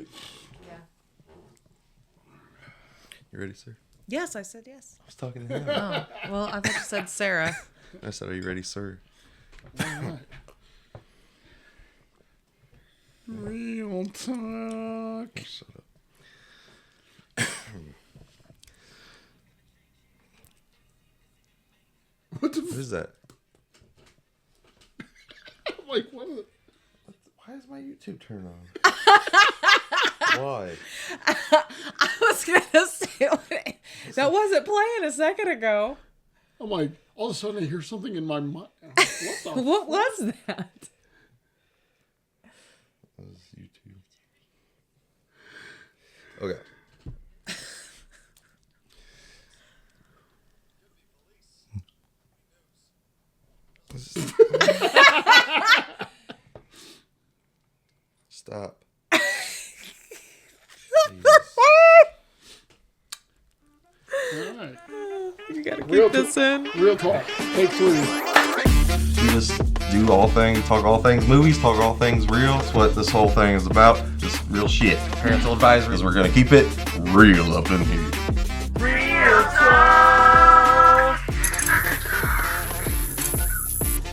ready? Yeah. You ready, sir? Yes, I said yes. I was talking to him. Oh, well, I thought you said Sarah. I said, are you ready, sir? All right. Real talk. Shut up. What the What is that? I'm like, what is it? Why is my YouTube turned on? Why? I was going to say, that wasn't playing a second ago. I'm like, all of a sudden I hear something in my mind. What the What was that? That was YouTube. Okay. Stop. All right. You got to Real keep this in. Real talk. Take 3. We just do all things, talk all things movies, talk all things real. That's what this whole thing is about. Just real shit. Parental advisory, because we're going to keep it real up in here.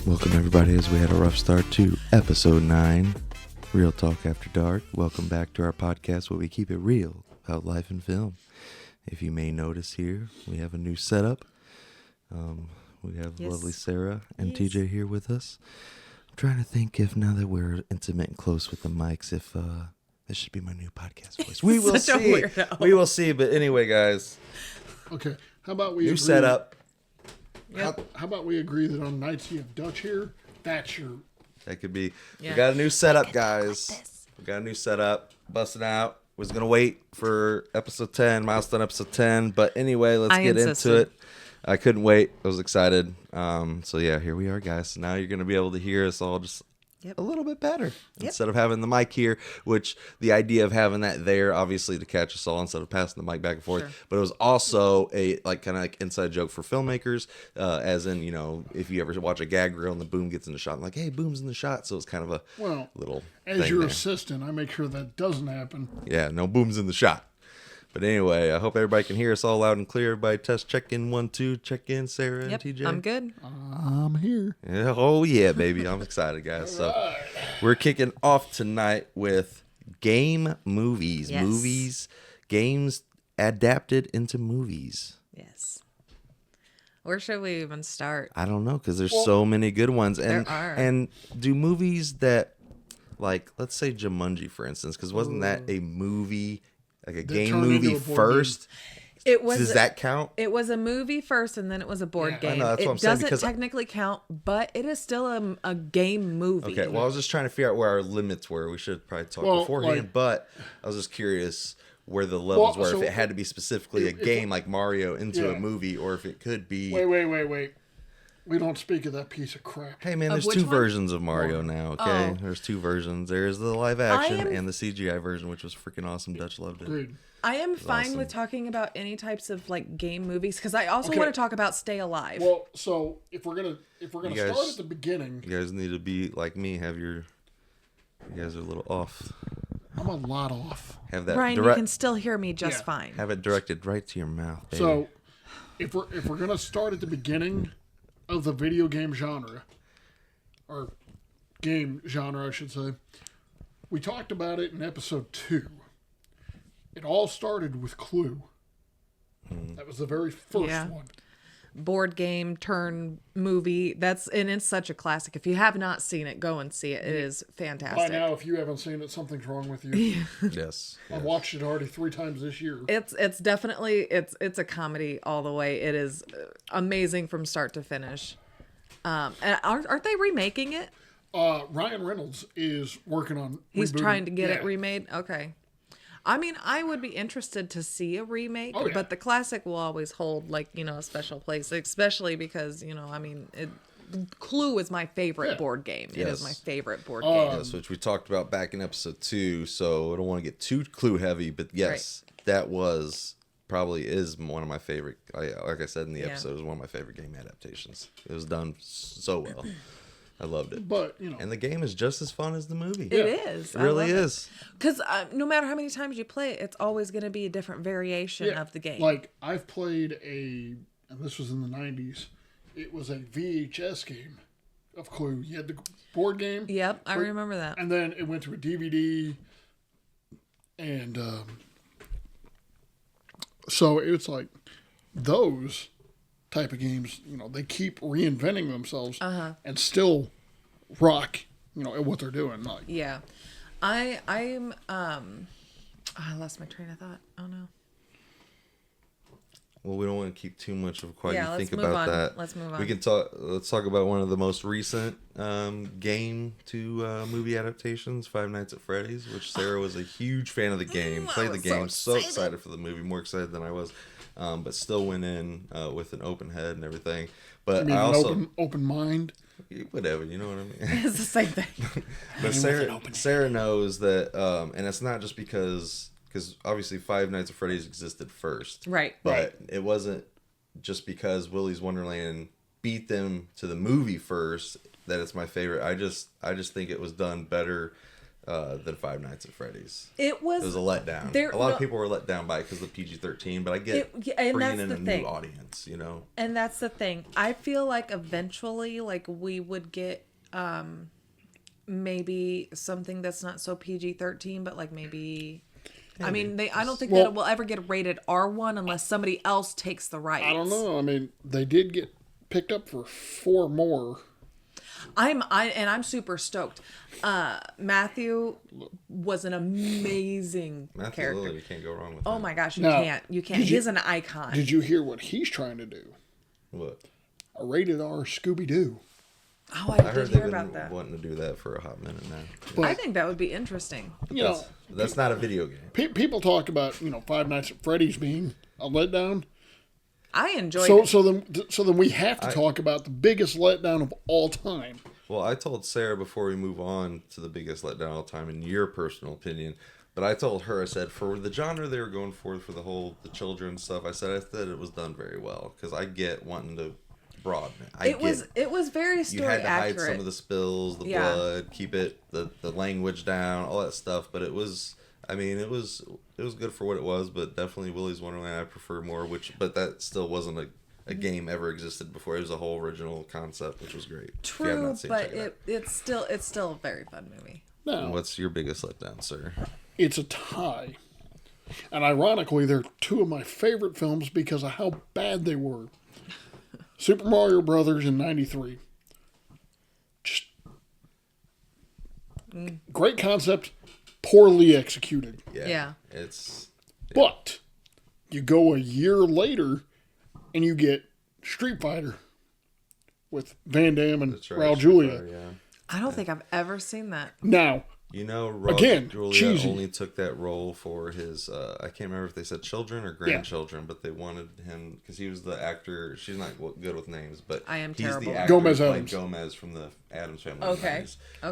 Welcome everybody, as we had a rough start to episode 9, Real Talk After Dark. Welcome back to our podcast where we keep it real about life and film. If you may notice here, we have a new setup. We have lovely Sarah and TJ here with us. I'm trying to think if now that we're intimate and close with the mics, if this should be my new podcast voice. We will Such a see. weirdo. We will see. But anyway, guys, Okay. How about we new agree? setup. Yep. How about we agree that on nights you have Dutch here, that's your... That could be. Yeah. We got a new setup, guys. We got a new setup. Busting out. Was gonna wait for episode 10, milestone episode 10. But anyway, let's get into it. I couldn't wait. I was excited. So yeah, here we are, guys. So now you're gonna be able to hear us all just a little bit better instead of having the mic here. Which the idea of having that there, obviously, to catch us all instead of passing the mic back and forth. Sure. But it was also a kind of inside joke for filmmakers, as in, you know, if you ever watch a gag reel and the boom gets in the shot, I'm like, hey, boom's in the shot. So it's kind of a little. As your assistant, I make sure that doesn't happen. Yeah, no boom's in the shot. But anyway, I hope everybody can hear us all loud and clear. Everybody test, check in, 1, 2, check in, Sarah and TJ. I'm good. I'm here. Yeah, oh yeah, baby. I'm excited, guys. So we're kicking off tonight with game movies. Yes. Movies, games adapted into movies. Yes. Where should we even start? I don't know, because there's so many good ones. And, There are. And do movies that, like, let's say Jumanji, for instance, because wasn't that a movie, like a game movie first? It was. Does that count? It was a movie first, and then it was a board game. I know, that's what I'm it saying, doesn't because technically count, but it is still a game movie. Okay, well, I was just trying to figure out where our limits were. We should probably talk beforehand, but I was just curious where the levels were. If it had to be specifically a game like Mario into a movie, or if it could be... Wait. We don't speak of that piece of crap. Hey, man, there's two versions of Mario now, okay? There's two versions. There's the live action and the CGI version, which was freaking awesome. Dutch loved it. Agreed. I am fine with talking about any types of like game movies because I also want to talk about Stay Alive. Well, so if we're gonna start at the beginning, you guys need to be like me. You guys are a little off. I'm a lot off. Have that Brian, you can still hear me just fine. Have it directed right to your mouth, baby. So if we're gonna start at the beginning of the video game genre, or game genre, I should say, we talked about it in episode 2. It all started with Clue. That was the very first one. Board game turn movie. It's such a classic. If you have not seen it, go and see it. It is fantastic. By now, if you haven't seen it, something's wrong with you. Yes. I've watched it already 3 times this year. It's definitely it's a comedy all the way. It is amazing from start to finish. And aren't they remaking it? Ryan Reynolds is working on. He's trying to get it remade. Okay. I mean, I would be interested to see a remake, but the classic will always hold, like, you know, a special place, especially because, you know, I mean, Clue is my favorite board game. It is my favorite board game. Yes, which we talked about back in episode 2, so I don't want to get too Clue heavy, but yes, that was probably is one of my favorite, like I said in the episode, it was one of my favorite game adaptations. It was done so well. I loved it. But, And the game is just as fun as the movie. It is. It really is. Because no matter how many times you play it, it's always going to be a different variation of the game. Like, I've played and this was in the 90s, it was a VHS game of Clue. You had the board game. Yep, I remember that. And then it went to a DVD. And so it's like those type of games, they keep reinventing themselves and still rock, at what they're doing. Like, yeah. I'm I lost my train of thought. Oh no. Well, we don't want to keep too much of quiet. Yeah, think let's move about on. that. Let's move on. We can talk. Let's talk about one of the most recent game to movie adaptations, Five Nights at Freddy's, which Sarah was a huge fan of the game. Played the game, so excited for the movie, more excited than I was, but still went in with an open head and everything. But I also open mind. Whatever, you know what I mean. It's the same thing. But Sarah knows that, and it's not just because obviously Five Nights at Freddy's existed first, Right? But it wasn't just because Willy's Wonderland beat them to the movie first that it's my favorite. I just think it was done better than Five Nights at Freddy's. It was a letdown. A lot of people were let down by it because of the PG-13, but I get bringing in a new audience, And that's the thing. I feel like eventually, like, we would get maybe something that's not so PG-13, but like maybe. I mean, I don't think that it will ever get rated R1 unless somebody else takes the rights. I don't know. I mean, they did get picked up for 4 more. I'm super stoked. Matthew was an amazing character. Lillard, you can't go wrong with Oh him. my gosh, you can't. He's an icon. Did you hear what he's trying to do? What? A rated R Scooby-Doo. Oh, I heard did hear they've about been that. wanting to do that for a hot minute now. But, I think that would be interesting. That's not a video game. People talk about Five Nights at Freddy's being a letdown. I enjoyed it. So then we have to talk about the biggest letdown of all time. Well, I told Sarah before we move on to the biggest letdown of all time, in your personal opinion, but I told her, I said, for the genre they were going for the children's stuff, I said it was done very well, because I get wanting to broaden it. It was very story accurate. You had to hide some of the spills, the blood, keep it the language down, all that stuff, but it was good for what it was, but definitely Willy's Wonderland I prefer more, but that still wasn't a game ever existed before. It was a whole original concept, which was great. True, but it's still a very fun movie. Now, what's your biggest letdown, sir? It's a tie. And ironically, they're 2 of my favorite films because of how bad they were. Super Mario Brothers in 93. Just great concept, poorly executed. Yeah. But you go a year later and you get Street Fighter with Van Damme and Raul Julia. I don't think I've ever seen that. Now, Raul Julia only took that role for his, I can't remember if they said children or grandchildren, but they wanted him, because he was the actor, she's not good with names, but I am he's terrible. the actor Gomez Gomez from the Addams Family. Okay.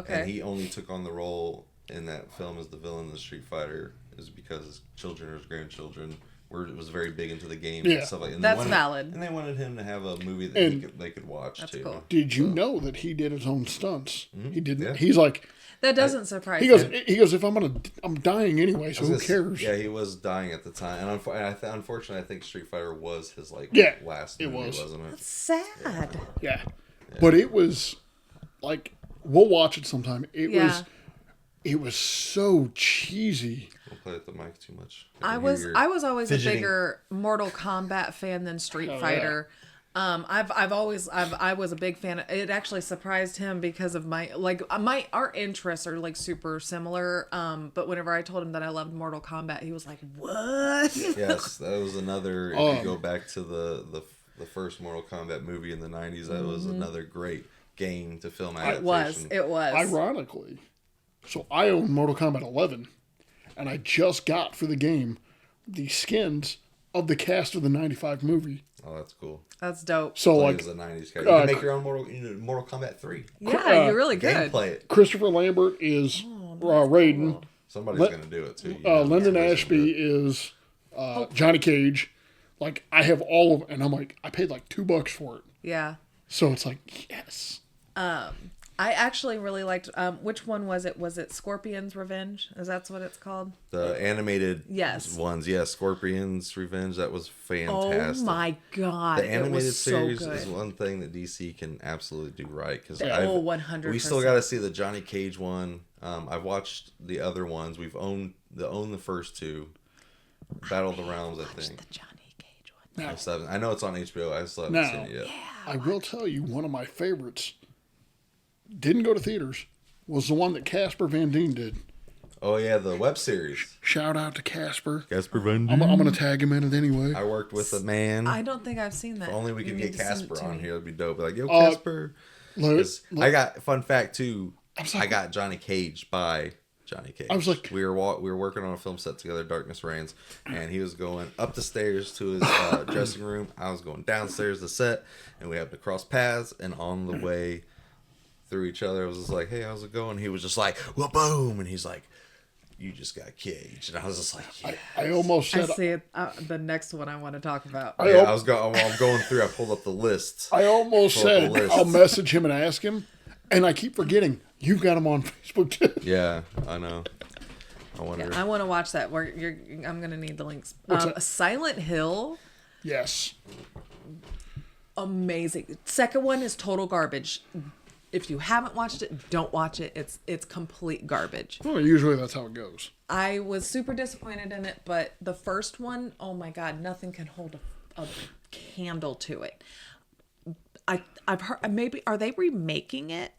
And he only took on the role in that film as the villain in the Street Fighter is because his children or his grandchildren was very big into the game and stuff like that. That's valid. And they wanted him to have a movie that they could watch too. Cool. Did you know that he did his own stunts? Mm-hmm. He didn't. Yeah. He's like, that doesn't surprise me. He goes, if I'm dying anyway, so who cares? Yeah, he was dying at the time, and unfortunately, I think Street Fighter was his last movie, wasn't it? That's sad. Yeah. But it was like, we'll watch it sometime. It was so cheesy. Don't play with the mic too much. I was always fidgeting. A bigger Mortal Kombat fan than Street Fighter. Yeah. I was a big fan. It actually surprised him because of our interests are like super similar. But whenever I told him that I loved Mortal Kombat, he was like, "What?" Yes, that was another. If you go back to the first Mortal Kombat movie in the 90s, that was another great game to film adaptation. It was. Ironically, so I own Mortal Kombat 11, and I just got for the game the skins of the cast of the 95 movie. Oh, that's cool. That's dope. So like the 90s character. You can make your own Mortal Kombat 3. Yeah, you're really good. Gameplay it. Christopher Lambert is Raiden. Cool. Somebody's going to do it too. Lyndon Ashby is Johnny Cage. Like, I have all of, and I'm like, I paid like $2 for it. Yeah. So it's like, yes. I actually really liked. Which one was it? Was it Scorpion's Revenge? Is that what it's called? The animated ones, yeah. Scorpion's Revenge. That was fantastic. Oh my god! The animated it was series so is one thing that DC can absolutely do right. Because 100%. We still got to see the Johnny Cage one. I've watched the other ones. We've owned the first two. Battle of the Realms, I think. The Johnny Cage one. I know it's on HBO. I still haven't seen it yet. Yeah, I will tell you, one of my favorites didn't go to theaters. Was the one that Casper Van Dien did. Oh yeah, the web series. Shout out to Casper. Casper Van Dien. I'm gonna tag him in it anyway. I worked with a man. I don't think I've seen that. If only we could get Casper on here, it'd be dope. Be like, yo, Uh, Casper. Look, I got fun fact too. like- I got Johnny Cage by Johnny Cage. I was like- we were working on a film set together, Darkness Reigns, and he was going up the stairs to his dressing room. I was going downstairs to set, and we happened to cross paths. And on the way through each other, I was just like, "Hey, how's it going?" He was just like, "Well, boom," and he's like, "You just got caged," and I was just like, "Yeah." I almost I said. see it. The next one I want to talk about. Yeah, I was going. While I'm going through, I pulled up the list. I almost Pull up the said list. I'll message him and ask him, and I keep forgetting. You've got him on Facebook too. Yeah, I know. I wonder. Yeah, I want to watch that. I'm gonna need the links. that? Silent Hill, Yes. amazing. Second one is total garbage. If you haven't watched it, don't watch it. It's complete garbage. Well, usually that's how it goes. I was super disappointed in it, but the first one, oh my god, nothing can hold a candle to it. I've heard maybe are they remaking it?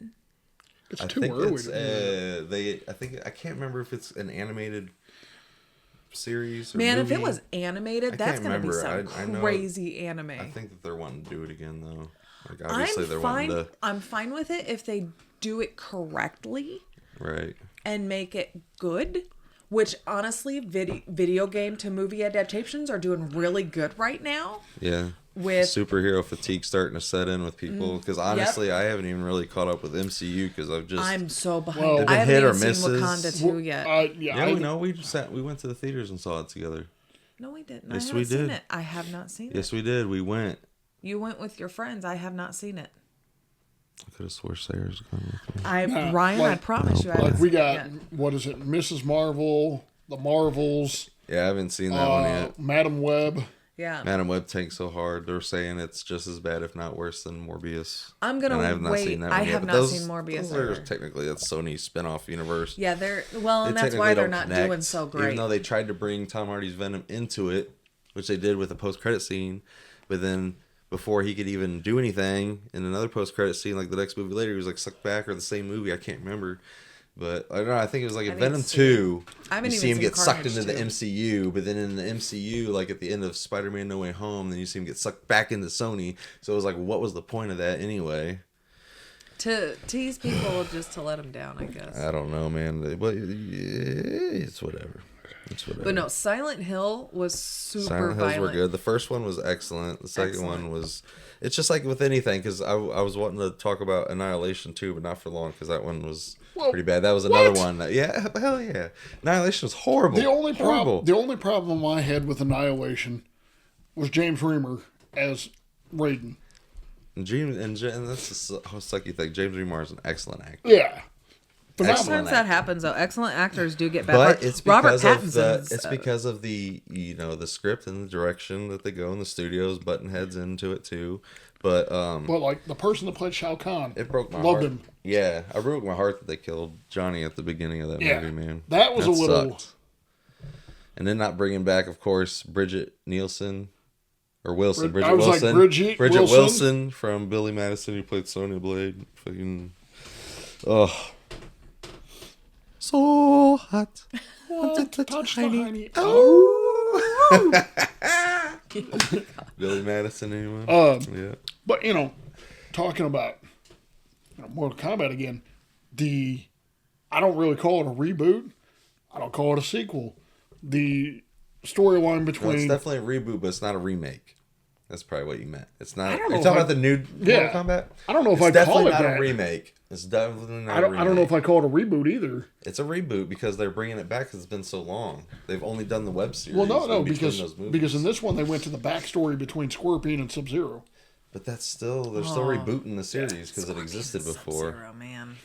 It's I too think early. it's I can't remember if it's an animated series or Man, movie. if it was animated, I that's can't gonna be remember. some I know crazy anime. I think that they're wanting to do it again though. Like obviously they're wanting to I'm fine with it if they do it correctly right. and make it good. Which honestly, video game to movie adaptations are doing really good right now. Yeah. With superhero fatigue starting to set in with people because honestly I haven't even really caught up with MCU because I'm so behind. Well, I haven't hit or even seen misses. Wakanda 2 yet. we know we went to the theaters and saw it together. No, we didn't. Yes, I haven't we seen did. it. I have not seen it. Yes, we did. We went. You went with your friends. I have not seen it. I could have swore Sarah's going with me. Ryan, I promise you, I Like haven't we seen it got yet. what is it? Mrs. Marvel, the Marvels, Yeah, I haven't seen that one yet. Madam Web. Yeah. Madam Web tanked so hard. They're saying it's just as bad, if not worse, than Morbius. I'm gonna And I have not wait. seen that I one yet, have but not seen Morbius Those are either. technically that's Sony's spin-off universe. Yeah, and that's why they're not doing so great. Even though they tried to bring Tom Hardy's Venom into it, which they did with a post-credit scene, but then before he could even do anything, in another post-credit scene, like the next movie later, he was like sucked back, or the same movie, I can't remember. But I don't know. I think it was like in Venom 2. I haven't you even see him seen get sucked Carnage into the 2. MCU, but then in the MCU, like at the end of Spider-Man: No Way Home, then you see him get sucked back into Sony. So it was like, what was the point of that anyway? To tease people, just to let them down, I guess. I don't know, man. But it's whatever. It's whatever. But no, Silent Hill was super Silent Hills violent. were good. The first one was excellent. The second one was. It's just like with anything, because I was wanting to talk about Annihilation too, but not for long, because that one was pretty bad. That was another one. Yeah, hell yeah. Annihilation was horrible. The only horrible. problem I had with Annihilation was James Remar as Raiden. And that's the sucky thing. James Remar is an excellent actor. Yeah. Sometimes that happens though. Excellent actors do get bad. But it's Robert because Pattinson's, it's because of the the script and the direction that they go in the studios, button heads into it too. But like the person that played Shao Kahn, it broke my loved heart. him. Yeah, I broke my heart that they killed Johnny at the beginning of that movie, man. That was a little. Sucked. And then not bringing back, of course, Bridget Nielsen. Or Wilson. Bridget I was Wilson. like, Bridget Wilson from Billy Madison, who played Sonya Blade. Fucking. Oh. So hot. Touch tiny. Oh. Billy Madison, anyway. Yeah. But, talking about Mortal Kombat again, I don't really call it a reboot. I don't call it a sequel. The storyline between... Well, it's definitely a reboot, but it's not a remake. That's probably what you meant. It's not... I don't Are know you talking if about the new Mortal Kombat? I don't know if It's I call it definitely not that. a remake. It's definitely not a remake. I don't know if I call it a reboot either. It's a reboot because they're bringing it back because it's been so long. They've only done the web series. Well, no, in between because those movies. because in this one they went to the backstory between Scorpion and Sub-Zero. But they're still rebooting the series because it existed before. Sub-Zero, man.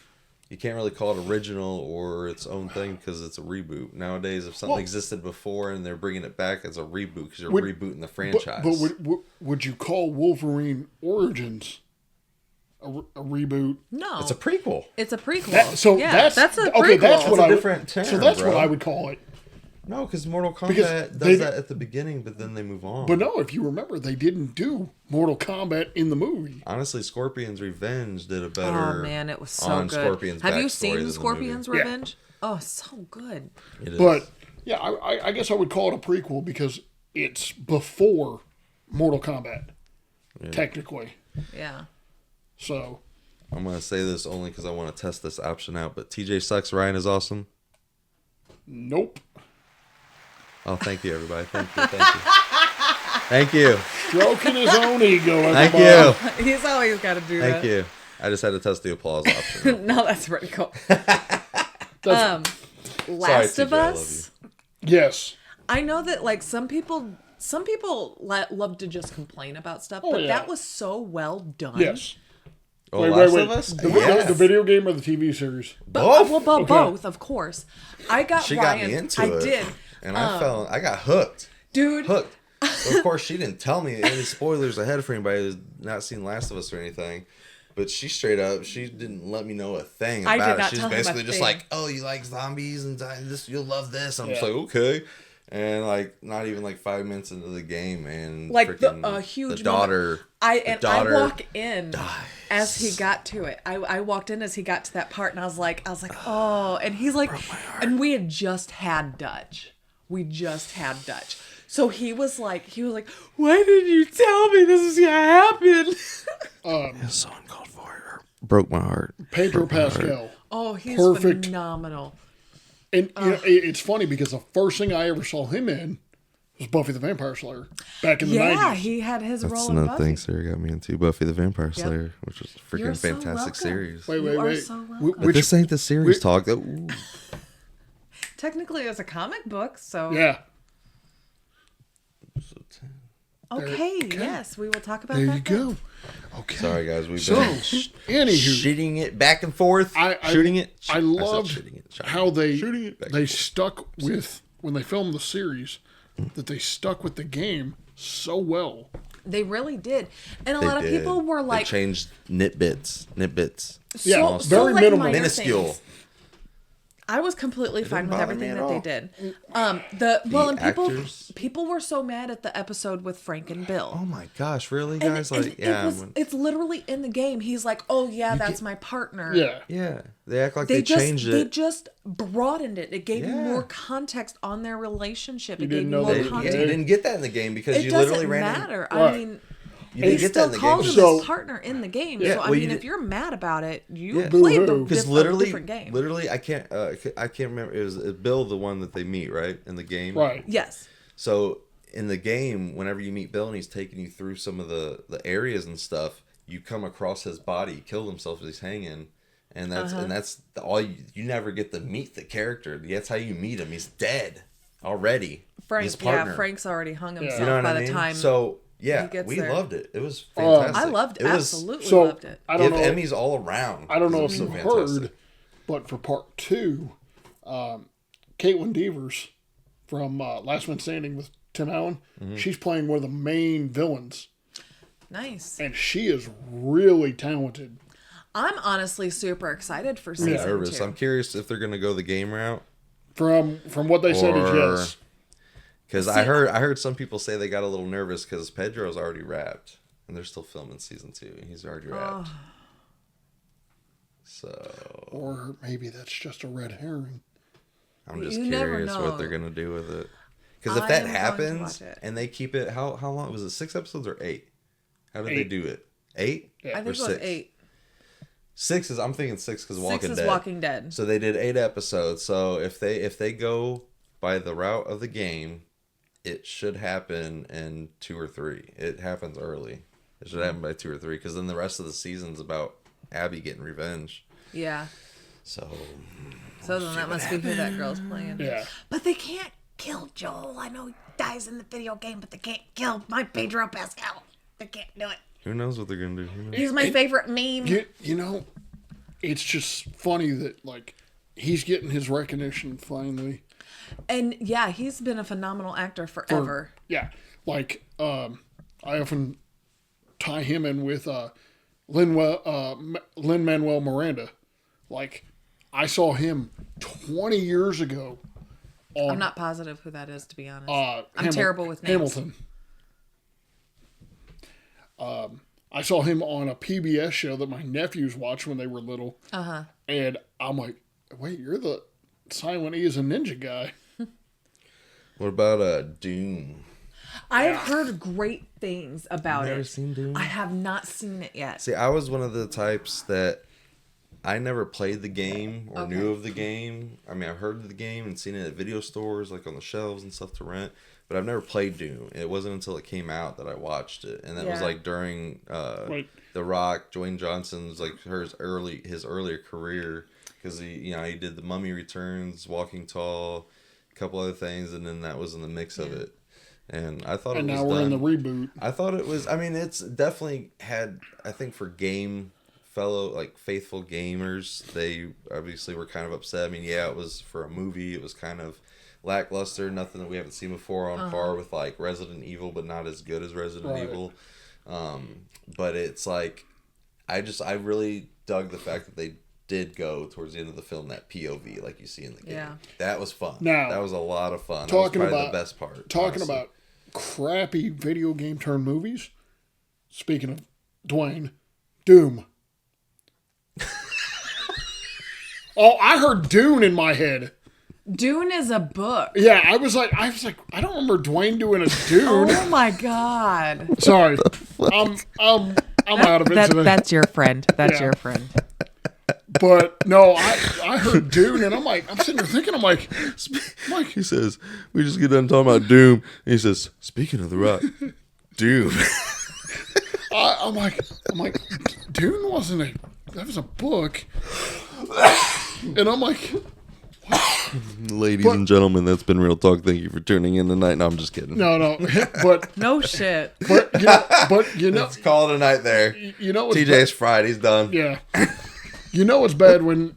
You can't really call it original or its own thing because it's a reboot. Nowadays, if something existed before and they're bringing it back as a reboot because you're rebooting the franchise. But would you call Wolverine Origins a reboot? No. It's a prequel. It's a prequel. That's a prequel. Okay, that's what a different term, So that's what I would call it. No, because Mortal Kombat does that at the beginning, but then they move on. But no, if you remember, they didn't do Mortal Kombat in the movie. Honestly, Scorpion's Revenge did a better. Oh man, it was so good. Scorpion's Have you backstory seen than Scorpion's the movie. Revenge? Yeah. Oh, so good. It is. But yeah, I guess I would call it a prequel because it's before Mortal Kombat, technically. Yeah. So I'm gonna say this only because I want to test this option out. But TJ sucks. Ryan is awesome. nope. Oh, thank you, everybody. Thank you. Thank you. Stroking his own ego. Thank everybody. you. He's always got to do that. Thank you. I just had to test the applause option. No, that's pretty cool. That's- Last Sorry, of TJ, I love Us. yes. I know that like some people love to just complain about stuff, but yeah. that was so well done. Yes. Oh, Wait. Last of Us? The video game or the TV series? Both? Well, both, of course. I got She Ryan. got me into I it. did. And I got hooked. Dude. Hooked. But of course, she didn't tell me any spoilers ahead for anybody who's not seen Last of Us or anything. But she didn't let me know a thing I about did it. not She's tell him a basically just thing. like, oh, you like zombies and this, you'll love this. And I'm just like, okay. And like, not even like 5 minutes into the game, and Like freaking a huge the daughter. I walk in dies. as he got to it. I walked in as he got to that part, and I was like, oh, and he's like, and we had just had Dutch. So he was like, why didn't you tell me this was gonna happen? His son called for her. Broke my heart. Pedro Pascal. Oh, he's Perfect. phenomenal. And you know, it's funny because the first thing I ever saw him in was Buffy the Vampire Slayer back in the 90s. Yeah, he had his That's role in another Buffy. thing Sarah got me into, Buffy the Vampire Slayer, which was a freaking You're so fantastic welcome. series. Wait. You are so welcome. But this ain't the series talk. Ooh. Technically, it's a comic book, so Yeah. okay. Yes, we will talk about There that. you go. Okay. Sorry, guys. We've So, been anywho, shooting it back and forth. Shooting it. I loved shooting it. how they Shooting it back they and forth. stuck with when they filmed the series that they stuck with the game so well. They really did, and a They lot of did. people were They like, changed nitbits. Yeah, so, very like minimal. minor Minuscule. things. I was completely fine with bother everything me that at they all. did. And actors? people were so mad at the episode with Frank and Bill. Oh my gosh, really, And guys? Like, it's literally in the game. He's like, oh yeah, that's my partner. Yeah. yeah. They act like they changed They it. just broadened it. It gave you Yeah. more context on their relationship. It didn't gave you know more they- Yeah, context. you didn't get that in the game because It you doesn't literally ran. matter. Right. I mean, You they didn't get that still in the called game. him So- his partner in the game. Yeah, so I well, you mean, did- if you're mad about it, you Yeah. played the Boo-hoo. Because different game. literally, I can't remember. It was Bill, the one that they meet, right, in the game. Right. Yes. So in the game, whenever you meet Bill and he's taking you through some of the areas and stuff, you come across his body. He killed himself as he's hanging, and that's all. You never get to meet the character. That's how you meet him. He's dead already. His partner. Frank's already hung himself You know what by I the mean? time. So yeah, he gets we there. loved it. It was fantastic. I loved, it. Was, absolutely So loved it. I don't give know. Emmys all around. I don't know if It was you've so fantastic. heard, but for part 2, Caitlin Devers from Last Man Standing with Tim Allen, she's playing one of the main villains, Nice. and she is really talented. I'm honestly super excited for I'm season nervous. 2. I'm curious if they're gonna go the game route. From what they said is Or- yes. Because I heard some people say they got a little nervous because Pedro's already wrapped and they're still filming season 2 and he's already wrapped. So Or maybe that's just a red herring. I'm just You never curious know. what they're gonna do with it. Because if I that am going to happens watch it. and they keep it, how long was it? 6 episodes or 8? How did they 8. do it? 8? I think Or it was 6? 8. 6 is, I'm thinking 6 because 6 Walking is Dead. Walking Dead. So they did 8 episodes. So if they go by the route of the game, it should happen in 2 or 3. It happens early. It should happen by 2 or 3 because then the rest of the season's about Abby getting revenge. Yeah. So So then that must be who that girl's playing. Yeah. But they can't kill Joel. I know he dies in the video game, but they can't kill my Pedro Pascal. They can't do it. Who knows what they're gonna do? He's my favorite meme. You know, it's just funny that like he's getting his recognition finally. And yeah, he's been a phenomenal actor forever. Like I often tie him in with Lin-Manuel Miranda. Like I saw him 20 years ago. I'm not positive who that is, to be honest. I'm terrible with names. Hamilton. I saw him on a PBS show that my nephews watched when they were little. And I'm like, wait, you're the Silent E is a ninja guy. What about Doom? I've heard great things about it. Never seen Doom? I have not seen it yet. See, I was one of the types that I never played the game or knew of the game. I mean, I've heard of the game and seen it at video stores, like on the shelves and stuff to rent. But I've never played Doom. It wasn't until it came out that I watched it, and that was like during The Rock, Dwayne Johnson's like his earlier career, because he did The Mummy Returns, Walking Tall, a couple other things, and then that was in the mix of it. And I thought and it was now we're done. in the reboot. I thought it was. I mean, it's definitely had. I think for faithful gamers, they obviously were kind of upset. I mean, yeah, it was for a movie. It was kind of lackluster, nothing that we haven't seen before, on par with like Resident Evil, but not as good as Resident Evil. But it's like, I really dug the fact that they did go towards the end of the film that POV like you see in the game. Yeah. That was fun. Now, that was a lot of fun. That was probably the best part. Talking about crappy video game turned movies. Speaking of Dwayne, Doom. Oh, I heard Dune in my head. Dune is a book. Yeah, I was like, I don't remember Dwayne doing a Dune. Oh my god. Sorry, I'm out of it today. That's your friend. That's your friend. But no, I heard Dune, and I'm sitting there thinking, I'm like, he says, we just get done talking about Doom, and he says, speaking of The Rock, Doom. I'm like, Dune that was a book, and I'm like. Ladies and gentlemen, that's been Real Talk. Thank you for tuning in tonight. No, I'm just kidding. No, but no shit. But you know, let's call it a night there. You know, TJ's fried. He's done. Yeah. You know it's bad when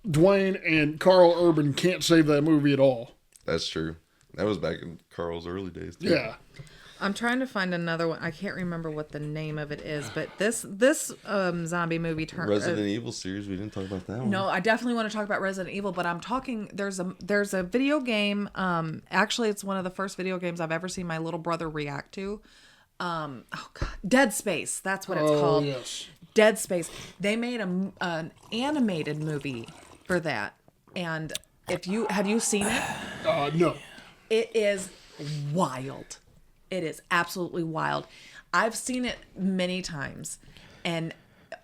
Dwayne and Carl Urban can't save that movie at all. That's true. That was back in Carl's early days too. Yeah. I'm trying to find another one. I can't remember what the name of it is, but this zombie movie Resident Evil series. We didn't talk about that one. No, I definitely want to talk about Resident Evil, but I'm talking. There's a video game. Actually, it's one of the first video games I've ever seen my little brother react to. Oh God, Dead Space. That's what it's called. Yes. Dead Space. They made an animated movie for that, and have you seen it? No. It is wild. It is absolutely wild. I've seen it many times, and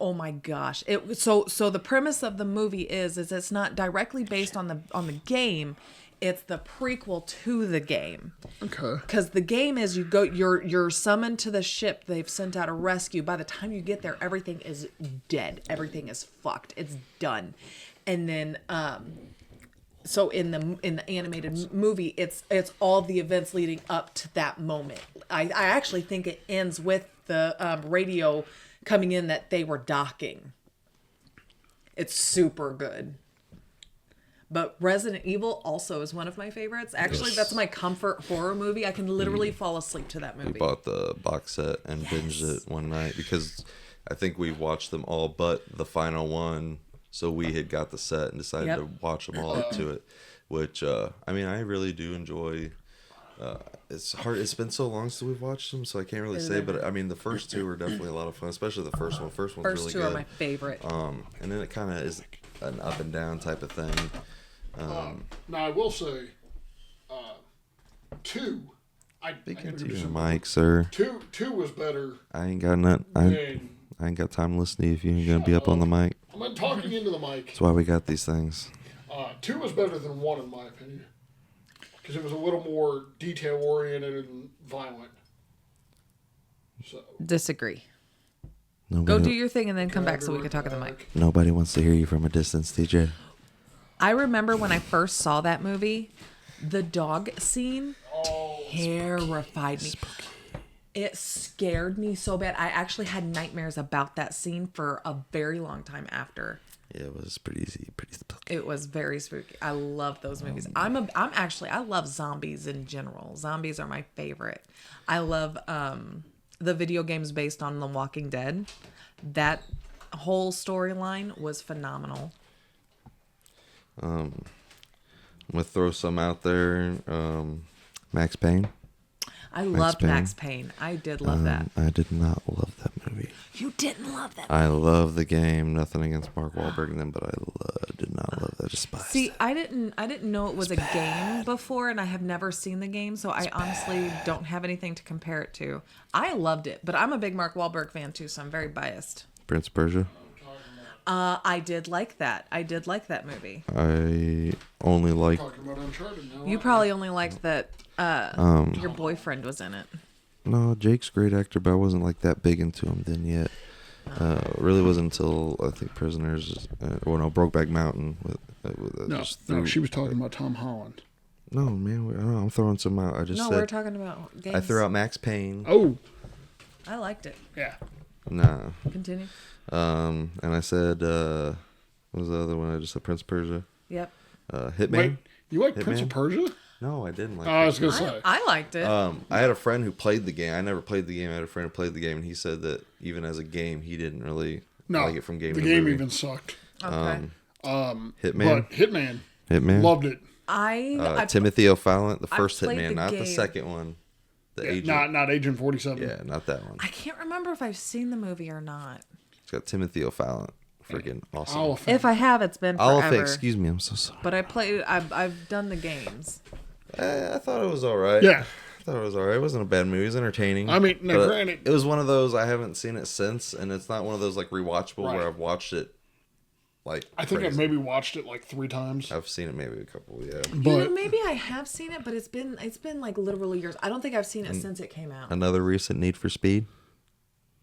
oh my gosh! So the premise of the movie is it's not directly based on the game. It's the prequel to the game. Okay. Because the game is you're summoned to the ship. They've sent out a rescue. By the time you get there, everything is dead. Everything is fucked. It's done, and then so in the animated movie, it's all the events leading up to that moment. I actually think it ends with the radio coming in that they were docking. It's super good. But Resident Evil also is one of my favorites. Actually, that's my comfort horror movie. I can literally fall asleep to that movie. We bought the box set and binged it one night because I think we watched them all but the final one. So we had got the set and decided to watch them all up to it, which, I mean, I really do enjoy. It's hard. It's been so long since we've watched them, so I can't really say. But, I mean, the first two are definitely a lot of fun, especially the first one. First one's really good. First two are my favorite. And then it kind of is an up and down type of thing. Now, I will say, 2. Speaking to your mic, sir. 2 was better. I ain't got nothing. I ain't got time to listen to you if you ain't gonna be up on the mic. I'm not talking into the mic. That's why we got these things. 2 was better than 1 in my opinion, because it was a little more detail oriented and violent. So disagree. Nobody, go do your thing and then come back so we can talk at the mic. Nobody wants to hear you from a distance, TJ. I remember when I first saw that movie, the dog scene terrified me. It scared me so bad. I actually had nightmares about that scene for a very long time after. Yeah, it was pretty spooky. It was very spooky. I love those movies. I love zombies in general. Zombies are my favorite. I love the video games based on The Walking Dead. That whole storyline was phenomenal. I'm gonna throw some out there. Max Payne. I loved Max Payne. I did love that. I did not love that movie. You didn't love that. I love the game. Nothing against Mark Wahlberg and them, but I did not love that. I despised See, it. I didn't know it was a game before, and I have never seen the game, so I honestly don't have anything to compare it to. I loved it, but I'm a big Mark Wahlberg fan too, so I'm very biased. Prince of Persia. I did like that. I did like that movie. I only like. Talking about Uncharted now. You probably only liked that your boyfriend was in it. No, Jake's a great actor, but I wasn't like that big into him then yet. Really wasn't until I think Prisoners, Brokeback Mountain. No, she was talking about Tom Holland. No, man, I'm throwing some out. I just No, said, we're talking about games. I threw out Max Payne. Oh, I liked it. yeah. Nah. Continue. And I said, what was the other one? I just said Prince of Persia. Yep. Hitman. Wait, you like Prince Hitman? of Persia? No, I didn't like. I was Hitman. gonna say. I liked it. I had a friend who played the game. I never played the game. I had a friend who played the game, and he said that even as a game, he didn't really like it from game. The to game movie. even sucked. Okay. Hitman. But Hitman, loved it. I Timothy O'Fallon, the first played Hitman, the not the game. second one. The agent. Not Agent 47. Yeah, not that one. I can't remember if I've seen the movie or not. It's got Timothy O'Fallon. Freaking awesome. Oliphant. If I have, it's been forever. Oliphant, excuse me, I'm so sorry. But I've done the games. I thought it was all right. Yeah. I thought it was all right. It wasn't a bad movie. It was entertaining. I mean, no, But granted. it was one of those, I haven't seen it since, and it's not one of those like rewatchable Right. where I've watched it like I think crazy. I've maybe watched it like 3 times. I've seen it maybe a couple, yeah. But Maybe I have seen it, but it's been like literally years. I don't think I've seen it since it came out. Another recent Need for Speed.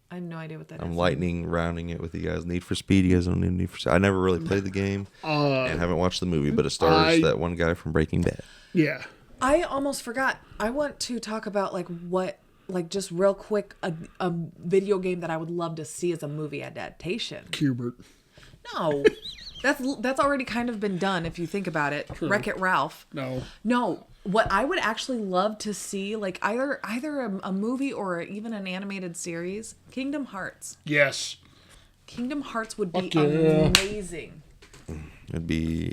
I have no idea what that is. I'm lightning rounding it with you guys. Need for Speed. You guys don't need Need for Speed. I never really played the game and haven't watched the movie, but it stars that one guy from Breaking Bad. yeah. I almost forgot. I want to talk about just real quick, a video game that I would love to see as a movie adaptation. Cubert. No, that's already kind of been done if you think about it. True. Wreck-It Ralph. No. What I would actually love to see, like either a movie or even an animated series, Kingdom Hearts. Yes. Kingdom Hearts would be Fuck yeah. amazing. It'd be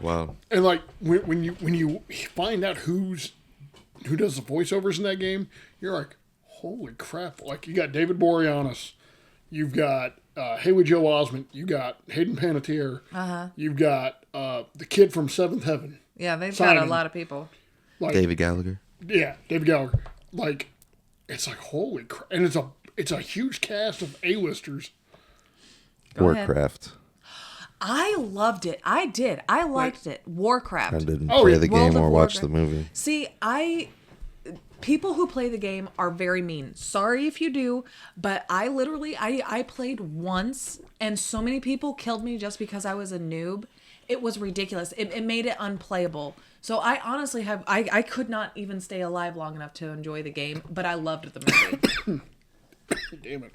wild. And like when you find out who does the voiceovers in that game, you're like, holy crap! Like you got David Boreanaz, you've got Haley Joel Osment, you got Hayden Panettiere, you've got the kid from Seventh Heaven. Yeah, they've Simon. got a lot of people. Like, David Gallagher. Yeah, David Gallagher. Like, it's like holy crap, and it's a huge cast of A-listers. Go ahead. Warcraft. I loved it. I did. I liked it. Warcraft. I didn't Oh, play yeah. the World game of or watch Warcraft. the movie. See, people who play the game are very mean. Sorry if you do, but I literally I played once and so many people killed me just because I was a noob. It was ridiculous. It made it unplayable. So I honestly I could not even stay alive long enough to enjoy the game, but I loved the movie. Damn it.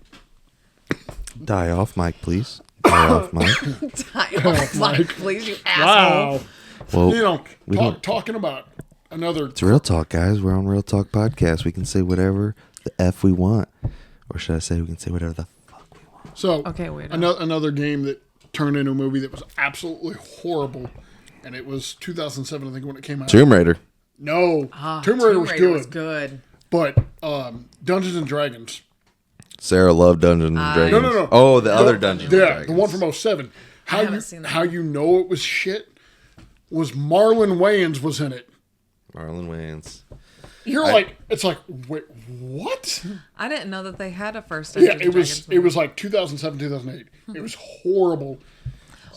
Die off, Mike, please. Die off, Mike. Die off, Mike, please, you asshole. Wow. Well, You know, we don't. talking about another. It's Real Talk, guys. We're on Real Talk Podcast. We can say whatever the F we want. Or should I say we can say whatever the fuck we want? So Okay, weirdo. another game that turned into a movie that was absolutely horrible, and it was 2007, I think, when it came out. Tomb Raider. No, Tomb Raider was good, but Dungeons and Dragons. Sarah loved Dungeons and Dragons. No. Oh, the other Dungeons and Yeah, Dragons. the one from 07. haven't seen that How you know it was shit was Marlon Wayans was in it. Marlon Wayans. You're like, it's like, wait, what? I didn't know that they had a first. Yeah, Dungeons and Dragons it movie. was like 2007, 2008. It was horrible.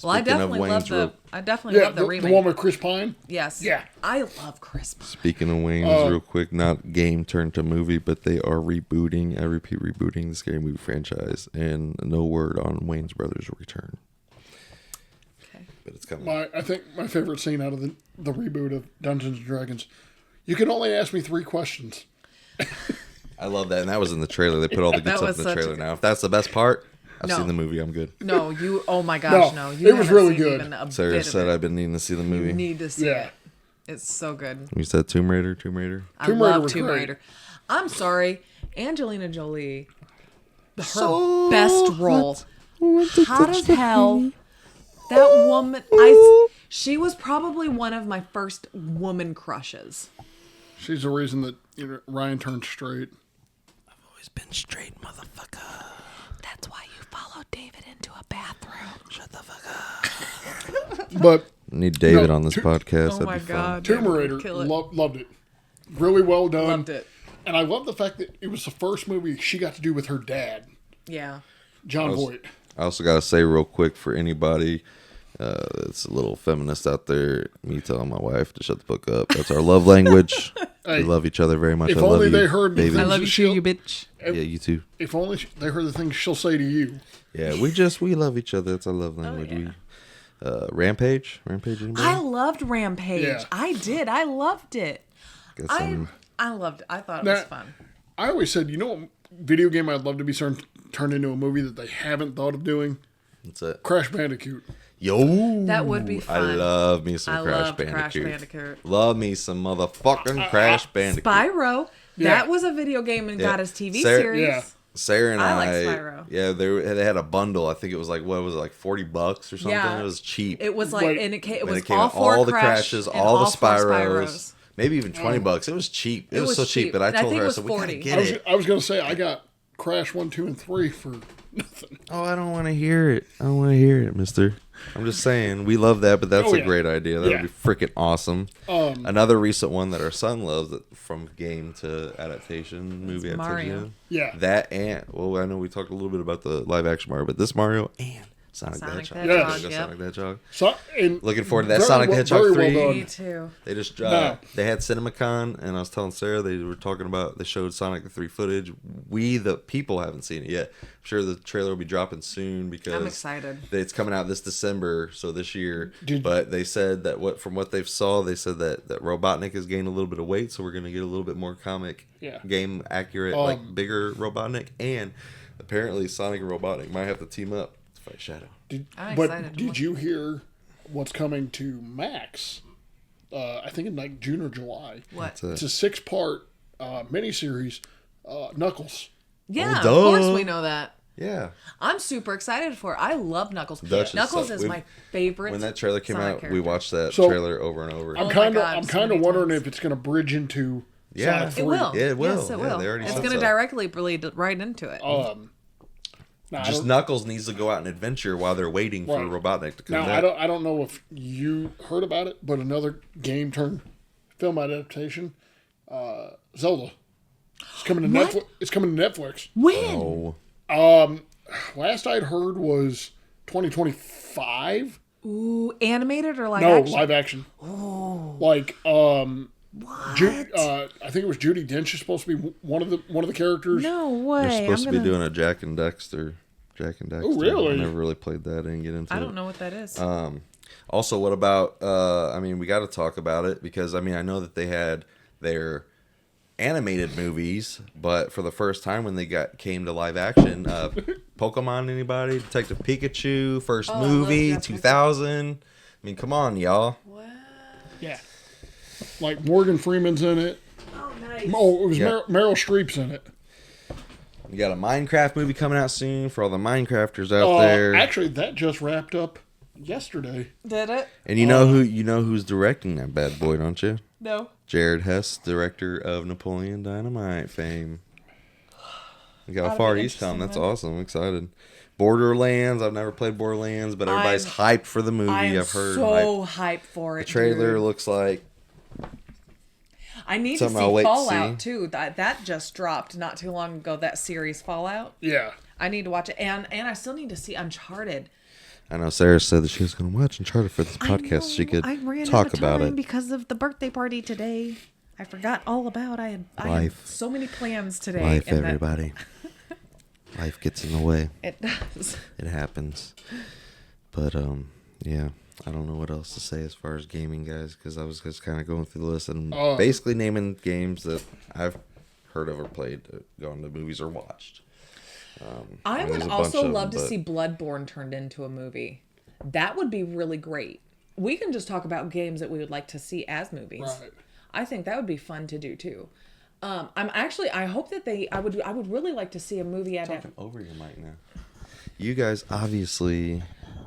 Well, I Speaking of definitely love Wayne's the. World. I definitely Yeah, love the the remake. one with Chris Pine. Yes. Yeah. I love Christmas. Speaking of Wayans, real quick, not game turned to movie, but they are rebooting, I repeat, rebooting the Scary Movie franchise, and no word on Wayne's Brothers' return. Okay. But it's coming. I think my favorite scene out of the reboot of Dungeons and Dragons. You can only ask me 3 questions. I love that, and that was in the trailer. They put all the good stuff in the trailer. Now, if that's the best part, I've seen the movie. I'm good. No, you. Oh my gosh, no. It was really good. Sarah said I've been needing to see the movie. You need to see it. It's so good. You said Tomb Raider. I love Tomb Raider. I'm sorry, Angelina Jolie. Her best role. Hot as hell. That woman. She was probably one of my first woman crushes. She's the reason that Ryan turned straight. I've always been straight, motherfucker. That's why you followed David into a bathroom. Shut the fuck up. But need David on this podcast. Oh my god, Tomb Raider, loved it. Really well done. Loved it. And I love the fact that it was the first movie she got to do with her dad. Yeah. John Voight. I also got to say real quick for anybody that's a little feminist out there, me telling my wife to shut the fuck up. That's our love language. Hey, we love each other very much. If I love only you, they heard baby. the I love you too, you bitch. Yeah, you too. If only they heard the things she'll say to you. Yeah, we love each other. It's our love language. Oh, yeah. Rampage? Anybody? I loved Rampage. Yeah. I did. I loved it. I loved it. I thought it was fun. I always said, what video game I'd love to be turned into a movie that they haven't thought of doing? What's it? Crash Bandicoot. Yo, that would be fun. I love me some Crash Bandicoot. Love me some motherfucking Crash Bandicoot. Spyro. Yeah. That was a video game and got his TV series. Yeah. Sarah and I like Spyro. Yeah, they had a bundle. I think it was like, what was it, like $40 or something? Yeah. It was cheap. It was like, and it was all the Crashes, all the Spyros. Maybe even $20. It was cheap. It was so cheap. But I told her, I said, we gotta get it. I was gonna say I got Crash 1, 2, and 3 for nothing. Oh, I don't want to hear it. Mister. I'm just saying, we love that, but that's a great idea. That would be freaking awesome. Another recent one that our son loves, from game to adaptation, movie adaptation. Mario. Yeah. That and, I know we talked a little bit about the live action Mario, but this Mario and Sonic the Hedgehog. Yes. Sonic the Hedgehog. Looking forward to that Sonic the Hedgehog 3. Me too. They just they had CinemaCon, and I was telling Sarah they showed Sonic the 3 footage. We the people haven't seen it yet. I'm sure the trailer will be dropping soon because I'm excited. It's coming out this December, so this year. But they said that from what they've saw, they said that Robotnik has gained a little bit of weight, so we're gonna get a little bit more comic game accurate, like bigger Robotnik, and apparently Sonic and Robotnik might have to team up. Fight Shadow. Did you hear what's coming to Max? I think in like June or July. What? It's a 6-part miniseries. Knuckles. Yeah, of course we know that. Yeah. I'm super excited for it. I love Knuckles. Knuckles is my favorite. When that trailer came out, we watched that trailer over and over. I'm kind of wondering if it's going to bridge into Sonic 3. It will. Yeah, it will. Yes, it will. It's going to directly bleed right into it. Knuckles needs to go out and adventure while they're waiting for Robotnik to come back. I don't know if you heard about it, but another game turned film adaptation, Zelda. It's coming to Netflix. It's coming to Netflix. When? Oh. Last I'd heard was 2025. Ooh, animated or live action? No, live action. Oh. Like, what? I think it was Judi Dench is supposed to be one of the characters. No way. They're supposed to be doing a Jack and Dexter. Oh, really? I never really played that. I didn't get into it. I don't know what that is. Also, what about, we got to talk about it because, I know that they had their animated movies, but for the first time when they came to live action, Pokemon, anybody? Detective Pikachu, first movie, 2000. Come on, y'all. What? Yeah. Like Morgan Freeman's in it. Oh, nice. Oh, it was Meryl Streep's in it. You got a Minecraft movie coming out soon for all the Minecrafters out there. Actually, that just wrapped up yesterday. Did it? And who's directing that bad boy, don't you? No. Jared Hess, director of Napoleon Dynamite fame. Look how far he's come. That's awesome. I'm excited. Borderlands. I've never played Borderlands, but everybody's hyped for the movie. I've heard. So hyped for it. The trailer looks like. I need to see Fallout too. That just dropped not too long ago. That series Fallout. Yeah. I need to watch it, and I still need to see Uncharted. I know Sarah said that she was going to watch Uncharted for this podcast. So she could talk about it because of the birthday party today. I forgot all about. I had so many plans today. Life, everybody. Life gets in the way. It does. It happens. But yeah. I don't know what else to say as far as gaming, guys, because I was just kind of going through the list and basically naming games that I've heard of or played, gone to movies or watched. I would also love to see Bloodborne turned into a movie. That would be really great. We can just talk about games that we would like to see as movies. Right. I think that would be fun to do too. I hope that I would really like to see a movie talking over your mic now. You guys obviously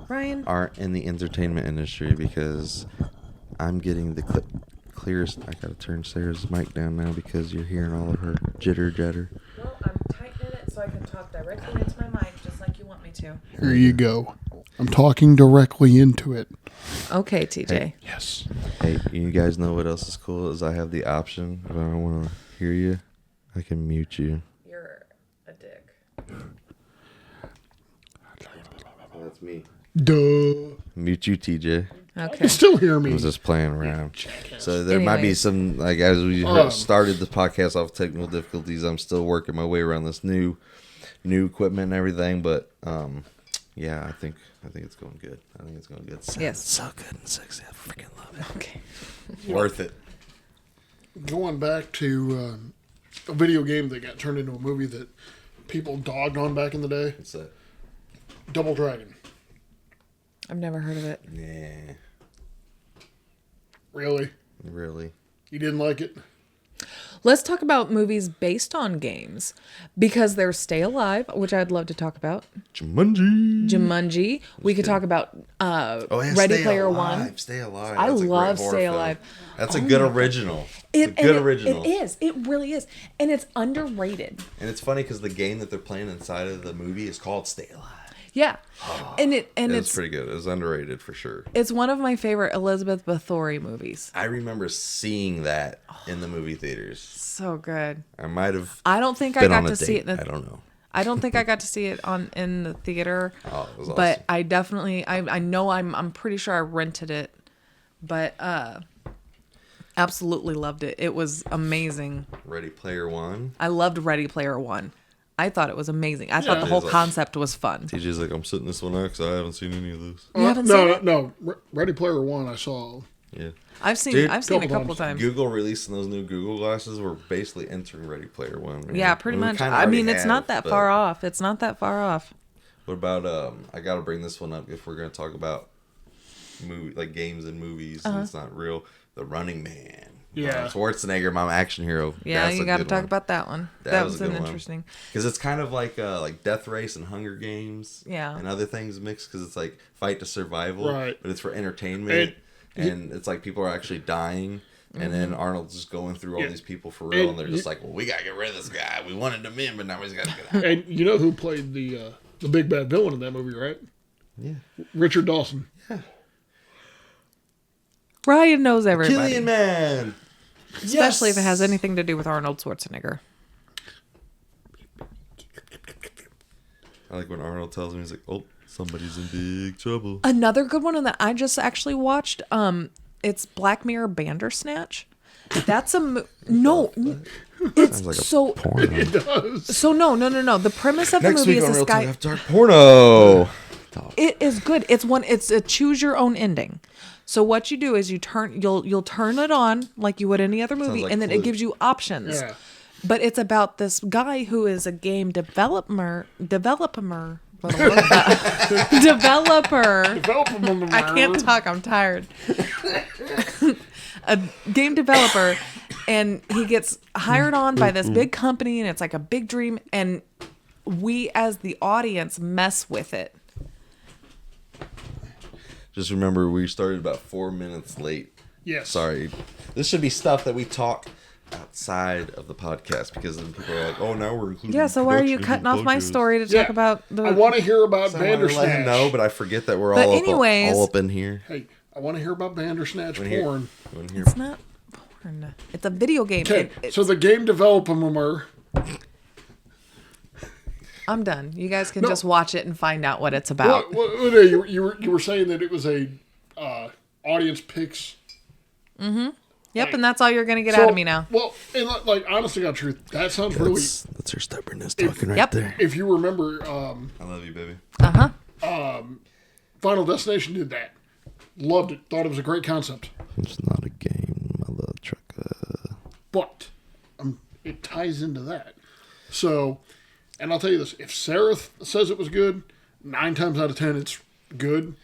Ryan aren't in the entertainment industry because I'm getting the clearest. I gotta turn Sarah's mic down now because you're hearing all of her jitter. Well, I'm tightening it so I can talk directly into my mic just like you want me to. Here you go. I'm talking directly into it. Okay, TJ. Hey. Yes. Hey, you guys know what else is cool? Is I have the option, if I don't want to hear you, I can mute you. You're a dick. Oh, that's me. Duh. Mute you, TJ. Okay. You still hear I me. was just playing around. So there might be some, like, as we started the podcast off technical difficulties, I'm still working my way around this new equipment and everything, but yeah, I think it's going good. I think it's going good. Yes. So good and sexy. I freaking love it. Okay. Worth it. Going back to a video game that got turned into a movie that people dogged on back in the day. What's that? Double Dragon. I've never heard of it. Yeah. Really? Mm-hmm. You didn't like it? Let's talk about movies based on games because there's Stay Alive, which I'd love to talk about. Jumanji. We could talk about Ready Player One. Stay Alive. I That's love a great horror Stay film. Alive. That's a good original. It's a good original. It is. It really is. And it's underrated. And it's funny because the game that they're playing inside of the movie is called Stay Alive. Yeah. And it's pretty good. It was underrated for sure. It's one of my favorite Elizabeth Bathory movies. I remember seeing that in the movie theaters. So good. I might have. I don't think I got to see it. I don't know. I don't think I got to see it in the theater. Oh, it was awesome. But I definitely I know I'm pretty sure I rented it. But absolutely loved it. It was amazing. Ready Player One. I loved Ready Player One. I thought it was amazing. I thought the whole concept was fun. TJ's like, I'm sitting this one out because I haven't seen any of those. You haven't seen it? No. Ready Player One, I saw. Yeah. I've seen it a couple times. Google releasing those new Google glasses were basically entering Ready Player One. Right? Yeah, pretty much. I mean, it's not that far off. It's not that far off. What about I got to bring this one up if we're going to talk about games and movies and it's not real. The Running Man. Yeah. Schwarzenegger, my action hero. Yeah, you got to talk about that one. That was an interesting. Because it's kind of like Death Race and Hunger Games. Yeah. And other things mixed because it's like fight to survival. Right. But it's for entertainment. And it's like people are actually dying. And then Arnold's just going through all these people for real. And they're just like, well, we got to get rid of this guy. We wanted him in, but now he's got to get out. And you know who played the big bad villain in that movie, right? Yeah. Richard Dawson. Yeah. Ryan knows everybody. Killian Man. Especially if it has anything to do with Arnold Schwarzenegger. I like when Arnold tells me, he's like, oh, somebody's in big trouble. Another good one that I just actually watched, it's Black Mirror Bandersnatch. That's a no. It's like so porno. It does. So no. The premise of the movie is this guy. Dark porno. It is good. It's a choose your own ending. So what you do is you'll turn it on like you would any other movie, like and then it gives you options. Yeah. But it's about this guy who is a game developer. Developer. I can't talk. I'm tired. A game developer, and he gets hired on by this big company, and it's like a big dream, and we as the audience mess with it. Just remember, we started about 4 minutes late. Yes. Sorry. This should be stuff that we talk outside of the podcast because then people are like, oh, now we're including. Yeah, so why are you cutting off my story to talk about the. I want to hear about I want to Bandersnatch. let him know, but I forget that we're But all anyways- all up in here. Hey, I want to hear about Bandersnatch Wanna hear- porn. wanna hear- It's not porn. It's a video game. Okay, so the game developer. I'm done. You guys can just watch it and find out what it's about. You were saying that it was a audience picks. Yep, and that's all you're gonna get out of me now. Well, and like honest to God truth, that sounds really. That's her stubbornness talking right Yep. there. If you remember, I love you, baby. Final Destination did that. Loved it. Thought it was a great concept. It's not a game, mother trucker. But it ties into that. So, and I'll tell you this: if Sarah says it was good, 9 times out of 10, it's good.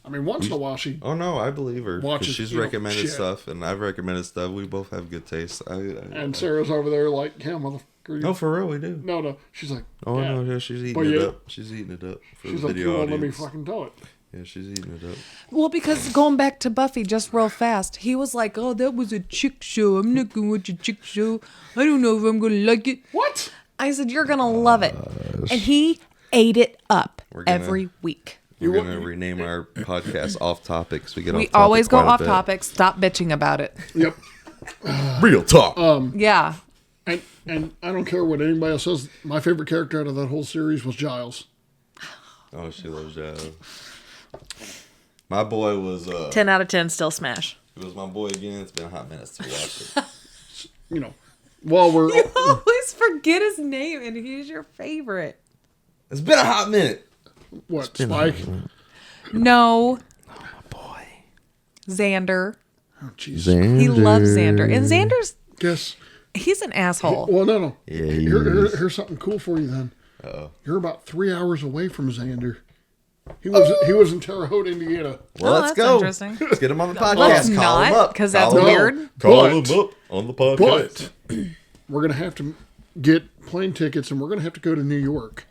I mean, once in a while she. Oh no, I believe her. Watches, she's recommended stuff, and I've recommended stuff. We both have good taste. And Sarah's over there like, yeah, motherfucker. No, for real, we do. No. She's like, oh yeah. no, yeah, she's eating it up. She's eating it up for she's the like, video you won't audience. let me fucking tell it. Yeah, she's eating it up. Well, because going back to Buffy just real fast, he was like, oh, that was a chick show. I'm not going to watch a chick show. I don't know if I'm going to like it. What? I said, you're going to love it. And he ate it up every week. We're going to rename our podcast Off Topics. We always go off topic. Stop bitching about it. Yep. Real talk. Yeah. And I don't care what anybody else says. My favorite character out of that whole series was Giles. Oh, she loves Giles. My boy was 10 out of 10 still smash. It was my boy again. It's been a hot minute since we watched it. You know, while we're You always forget his name, and he's your favorite. It's been a hot minute. what Spike? No, Oh, my boy. Xander. Oh, jeez. He loves Xander, and Xander's Guess. he's an asshole. Well, no. Yeah, Here's something cool for you then. Uh-oh. You're about 3 hours away from Xander. He was in Terre Haute, Indiana. Well, let's that's go. interesting. Let's get him on the podcast. Let's Call him not, up. because that's Call him up. weird. Call But- him up on the podcast. But we're gonna have to get plane tickets, and we're gonna have to go to New York.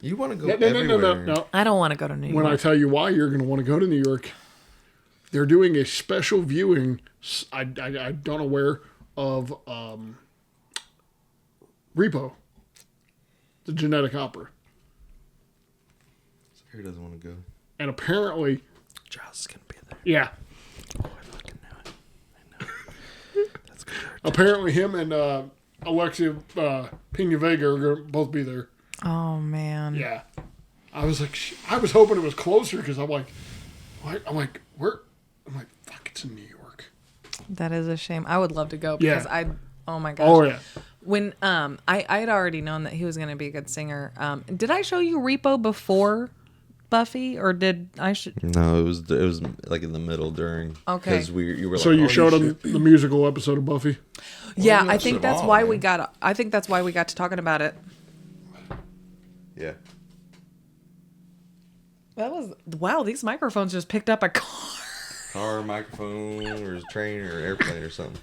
You want to go No. everywhere. I don't want to go to New York. When I tell you why you're gonna want to go to New York, they're doing a special viewing. I don't know where of Repo, the Genetic Opera, He doesn't want to go. and apparently, Giles is going to be there. yeah, Oh, I fucking know it. I know. That's good. apparently him and Alexia Pena Vega are gonna both be there. Oh man. Yeah, I was like, I was hoping it was closer because I'm like, what? I'm like, where? I'm like, fuck, it's in New York. That is a shame. I would love to go Yeah. because oh my gosh. Oh yeah. When I had already known that he was going to be a good singer. Did I show you Repo before Buffy, or did I No, it was like in the middle during. Okay. Because you were like, So you oh, showed him shit. the musical episode of Buffy. Yeah, you I watched think them that's all, why man. we got. I think that's why we got to talking about it. Yeah. That was wow. These microphones just picked up a car. Car, microphone, or a train, or airplane, or something.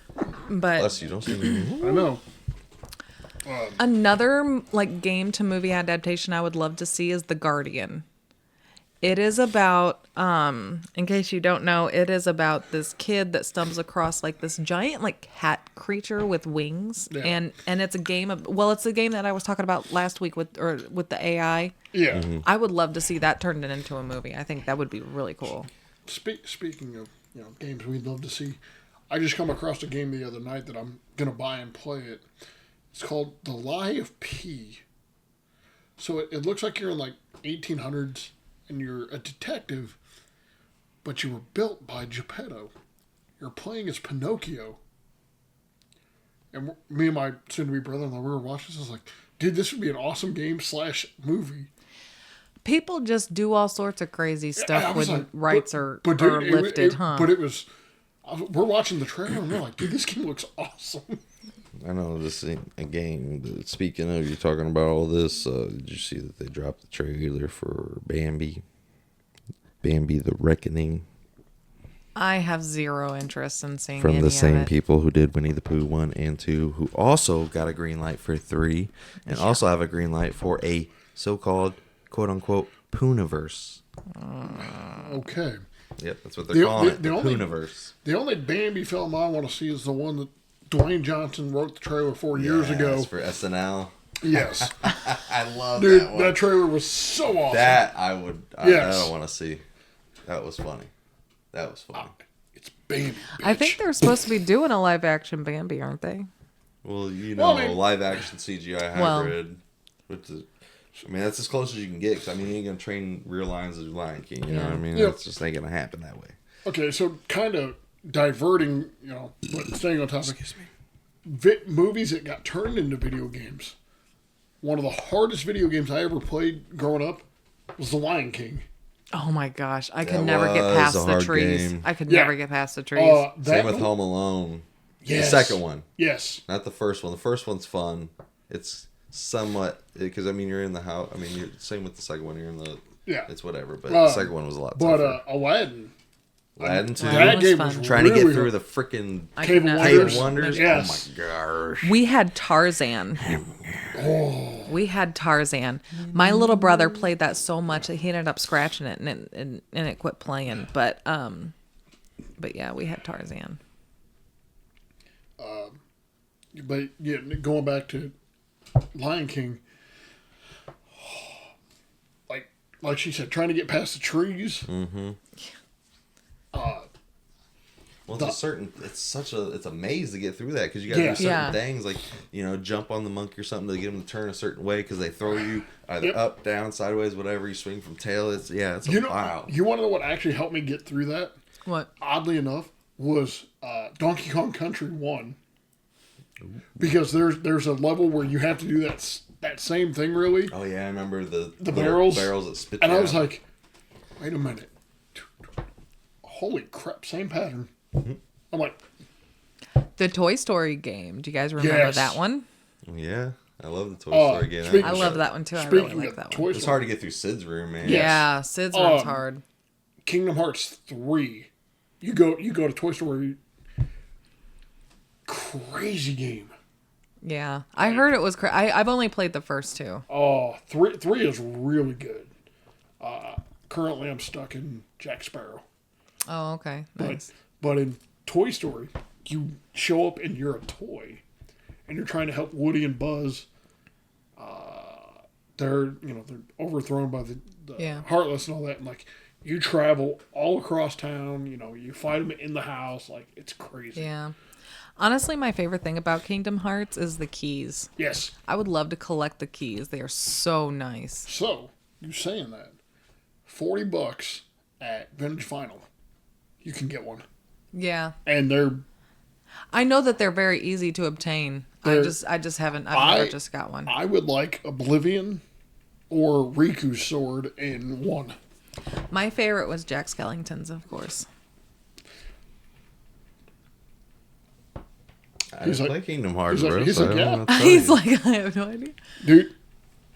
But Bless you. Don't see me. I know. another like game to movie adaptation I would love to see is The Guardian. It is about, in case you don't know, it is about this kid that stumbles across like this giant like cat creature with wings, Yeah. and it's a game of it's the game that I was talking about last week with the AI. Yeah. I would love to see that turned into a movie. I think that would be really cool. Speaking of games we'd love to see, I just come across a game the other night that I'm gonna buy and play it. It's called The Lie of P. So it looks like you're in like 1800s and you're a detective, but you were built by Geppetto. You're playing as Pinocchio. And me and my soon-to-be brother-in-law, we were watching this. I was like, dude, this would be an awesome game / movie. People just do all sorts of crazy I stuff was when like, rights are dude, lifted, huh? But it was, we're watching the trailer and we're like, dude, this game looks awesome. I know this ain't a game, but speaking of, you're talking about all this, did you see that they dropped the trailer for Bambi? Bambi the Reckoning. I have zero interest in seeing From any the of same it. people who did Winnie the Pooh 1 and 2, who also got a green light for 3, and also have a green light for a so-called, quote-unquote, Pooniverse. Okay. Yep, that's what they're calling it, the only- Pooniverse. The only Bambi film I want to see is the one that Dwayne Johnson wrote the trailer 4 years ago. Yes, for SNL. Yes. I love Dude, that one. that trailer was so awesome. That I would. Yes. I don't want to see. That was funny. That was funny. It's Bambi, bitch. I think they're supposed to be doing a live action Bambi, aren't they? Well, you know, Well, I mean- live action CGI Well- hybrid. I mean, that's as close as you can get. Cause I mean, you ain't gonna train real lions as Lion King. You know what I mean? Yep. It's just ain't gonna happen that way. Okay, so kind of diverting, but staying on topic. Excuse me. Movies that got turned into video games. One of the hardest video games I ever played growing up was The Lion King. Oh my gosh, I That could never get was past a the hard trees. game. I could Yeah. never get past the trees. That Same with one- Home Alone. Yes. The second one. Yes. Not the first one. The first one's fun. It's somewhat, because I mean, you're in the house. I mean, you're same with the second one. You're in the. Yeah. It's whatever, but the second one was a lot tougher. But Aladdin. Aladdin too. That game was trying to get through the freaking Cave of Wonders. Yes. Oh my gosh. We had Tarzan. We had Tarzan. My little brother played that so much that he ended up scratching it and it quit playing. But yeah, we had Tarzan. But yeah, going back to Lion King, like she said, trying to get past the trees. Mm-hmm. Well, it's a maze to get through that because you got to do certain things like, jump on the monkey or something to get them to turn a certain way because they throw you either up, down, sideways, whatever. You swing from tail. It's wow. You want to know what actually helped me get through that? What? Oddly enough, was Donkey Kong Country 1. Because there's a level where you have to do that same thing, really. Oh, yeah, I remember the barrels that spit and down. I was like, wait a minute. Holy crap, same pattern. Mm-hmm. I'm like... The Toy Story game. Do you guys remember that one? Yeah, I love the Toy Story game. I love that one, too. I really like that one. It's hard to get through Sid's room, man. Yeah, Sid's room's hard. Kingdom Hearts 3. You go to Toy Story... Crazy game. Yeah, I heard it was. I've only played the first two. Oh, three is really good. Currently, I'm stuck in Jack Sparrow. Oh, okay, nice. But in Toy Story, you show up and you're a toy, and you're trying to help Woody and Buzz. They're overthrown by the Heartless and all that, and like you travel all across town. You fight them in the house. Like it's crazy. Yeah. Honestly, my favorite thing about Kingdom Hearts is the keys. Yes. I would love to collect the keys. They are so nice. So, you saying that, $40 at Vintage Final, you can get one. Yeah. And I know that they're very easy to obtain. I just haven't. I've never just got one. I would like Oblivion or Riku's sword in one. My favorite was Jack Skellington's, of course. I didn't play Kingdom Hearts, bro. He's like, I have no idea. Dude,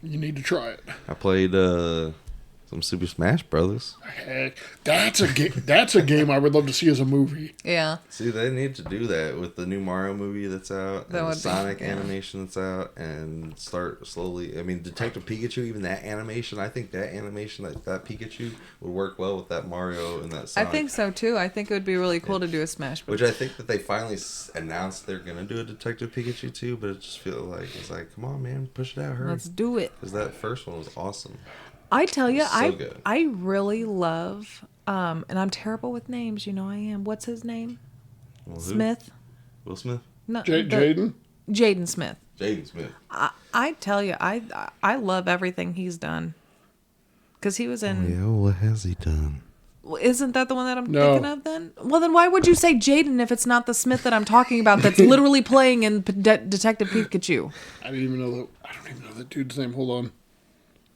you need to try it. I played some Super Smash Brothers. Heck, that's a game I would love to see as a movie. Yeah. See, they need to do that with the new Mario movie that's out, and the Sonic animation that's out, and start slowly. I mean, Detective Pikachu, even that animation, I think that animation, that Pikachu would work well with that Mario and that Sonic. I think so, too. I think it would be really cool to do a Smash Bros. Which I think that they finally announced they're going to do a Detective Pikachu, too, but it just feels like, come on, man, push it out, hurry. Let's do it. Because that first one was awesome. I tell you, I really love, and I'm terrible with names. I am. What's his name? Well, Smith. Will Smith? No, Jaden. Jaden Smith. Jaden Smith. I tell you, I love everything he's done. Because he was in. Yeah, what has he done? Well, isn't that the one that I'm thinking of then? Well, then why would you say Jaden if it's not the Smith that I'm talking about that's literally playing in Detective Pikachu? I don't even know that dude's name. Hold on.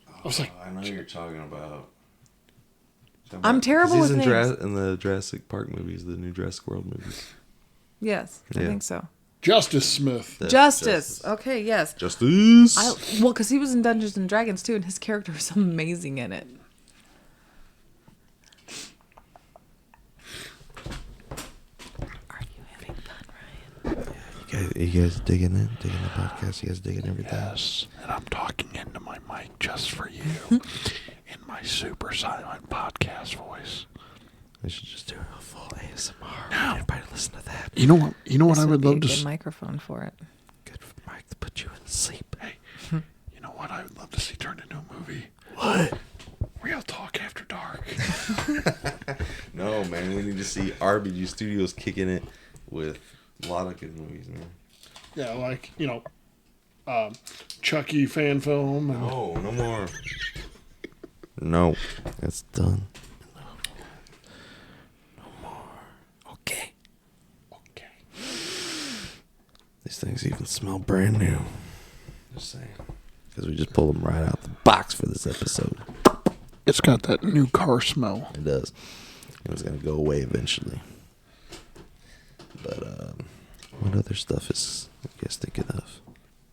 I was like, I know you're talking about. I'm terrible with names. In the Jurassic Park movies, the new Jurassic World movies. Yes, I think so. Justice Smith. Justice. Okay, yes. Justice. Well, because he was in Dungeons and Dragons too, and his character was amazing in it. Are you having fun, Ryan? Yeah, you guys digging it? Digging the podcast? You guys digging everything? Yes, and I'm talking into my mic just for you in my super silent podcast voice. I should just do a full ASMR. No. Everybody listen to that. You know what I would love to see? Good microphone for it. Good mic to put you in sleep. Hey, you know what I would love to see turned into a movie? What? Real Talk After Dark. No, man, we need to see RBG Studios kicking it with a lot of good movies, man. Yeah, like, Chucky fan film. And... No, no more. No, that's done. No more. Okay. These things even smell brand new. Just saying. Because we just pulled them right out the box for this episode. It's got that new car smell. It does. It was going to go away eventually. But, What other stuff is you guys thinking of?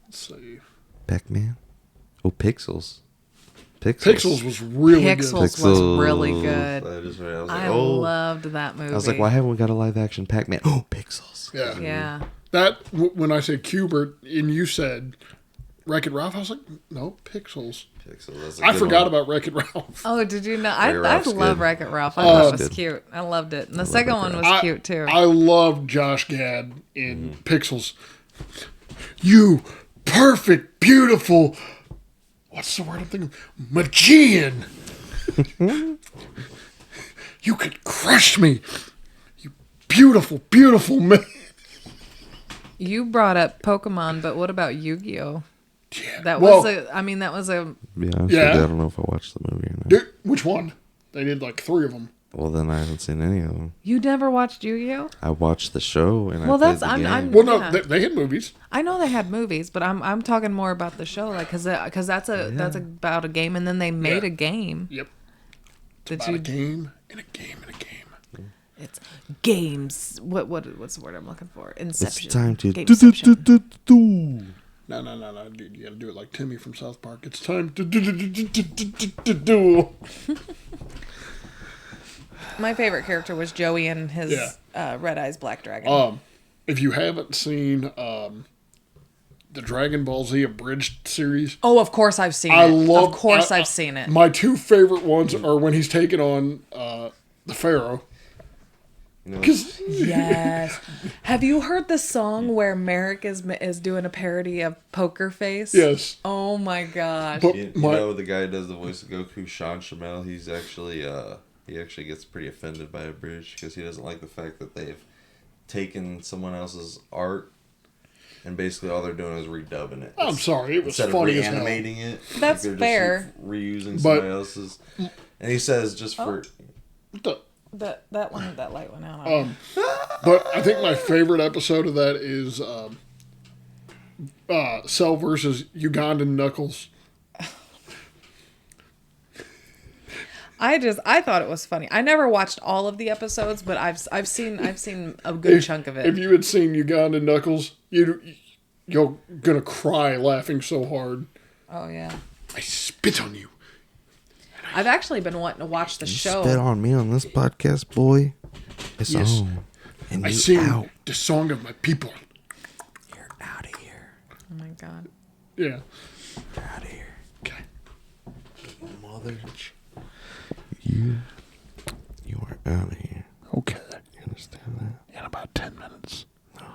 Let's see. Pac-Man? Oh, Pixels. Pixels was really good. Pixels was really good. That is right. I was like, I loved that movie. I was like, why haven't we got a live action Pac-Man? Oh, Pixels. Yeah. Yeah. That, when I said Cubert and you said Wreck-It Ralph, I was like, no, Pixels. I forgot about Wreck-It Ralph. Oh, did you know? I love Wreck-It Ralph. I thought it was cute. I loved it. And the second one was cute, too. I loved Josh Gad in Pixels. You perfect, beautiful, what's the word I'm thinking of? Magian. You could crush me. You beautiful, beautiful man. You brought up Pokemon, but what about Yu-Gi-Oh? Yeah. That was I don't know if I watched the movie or not. Dude, which one? They did like 3 of them. Well, then I haven't seen any of them. You never watched Yu-Gi-Oh? I watched the show and well, I played that's the game. Well, no, they had movies. I know they had movies, but I'm talking more about the show, like because that's about a game, and then they made a game. Yep. It's about a game and a game and a game. It's games. What's the word I'm looking for? Inception. It's time to No. Dude, you gotta do it like Timmy from South Park. It's time to do. My favorite character was Joey and his Red Eyes Black Dragon. If you haven't seen the Dragon Ball Z abridged series, oh, of course I've seen it. Of course I've seen it. My 2 favorite ones are when he's taking on the Pharaoh. Yes. Have you heard the song where Merrick is doing a parody of Poker Face? Yes. Oh my gosh. You know the guy who does the voice of Goku, Sean Shamel, he's actually he actually gets pretty offended by a bridge because he doesn't like the fact that they've taken someone else's art and basically all they're doing is redubbing it. I'm sorry, it was Instead funny of as hell. reanimating it. That's they're fair. Just reusing somebody else's. And he says just for The, that light went out. but I think my favorite episode of that is Cell versus Ugandan Knuckles. I thought it was funny. I never watched all of the episodes, but I've seen a good chunk of it. If you had seen Ugandan Knuckles, you're gonna cry laughing so hard. Oh yeah. I spit on you. I've actually been wanting to watch the show. Spit on me on this podcast, boy. It's on. And I you sing out. the song of my people. You're out of here. Oh my god. Yeah. You're out of here. Okay. Mother. You are out of here. Okay. You understand that? In about 10 minutes. No.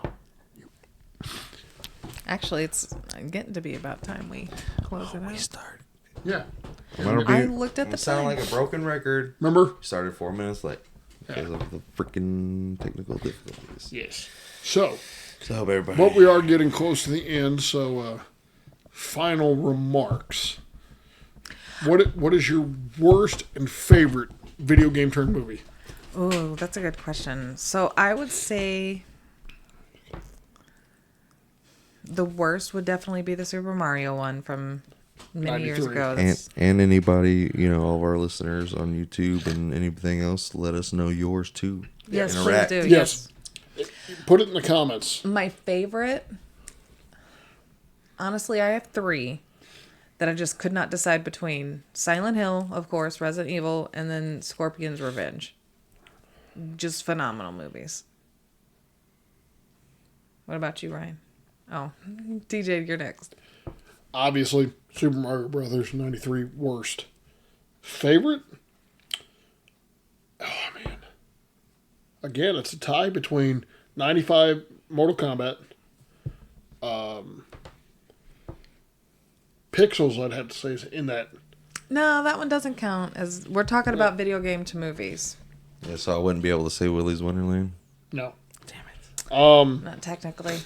Actually, it's getting to be about time we close it out. We started. Yeah. I looked at the sound time. like a broken record. Remember? Started 4 minutes late because of the freaking technical difficulties. Yes. So everybody. but we are getting close to the end, so final remarks. What is your worst and favorite video game turned movie? Oh, that's a good question. So I would say the worst would definitely be the Super Mario one from many years 93. ago. And anybody, all of our listeners on YouTube and anything else, let us know yours too. Yes, Interact. please do. Yes. Put it in the comments. My favorite, honestly, I have 3 that I just could not decide between. Silent Hill, of course, Resident Evil, and then Scorpion's Revenge. Just phenomenal movies. What about you, Ryan? Oh, DJ, you're next. Obviously, Super Mario Brothers 93 worst. Favorite? Oh man. Again, it's a tie between 95 Mortal Kombat, Pixels, I'd have to say, is in that. No, that one doesn't count, as we're talking about video game to movies. Yeah, so I wouldn't be able to say Willy's Wonderland. No. Damn it. Not technically.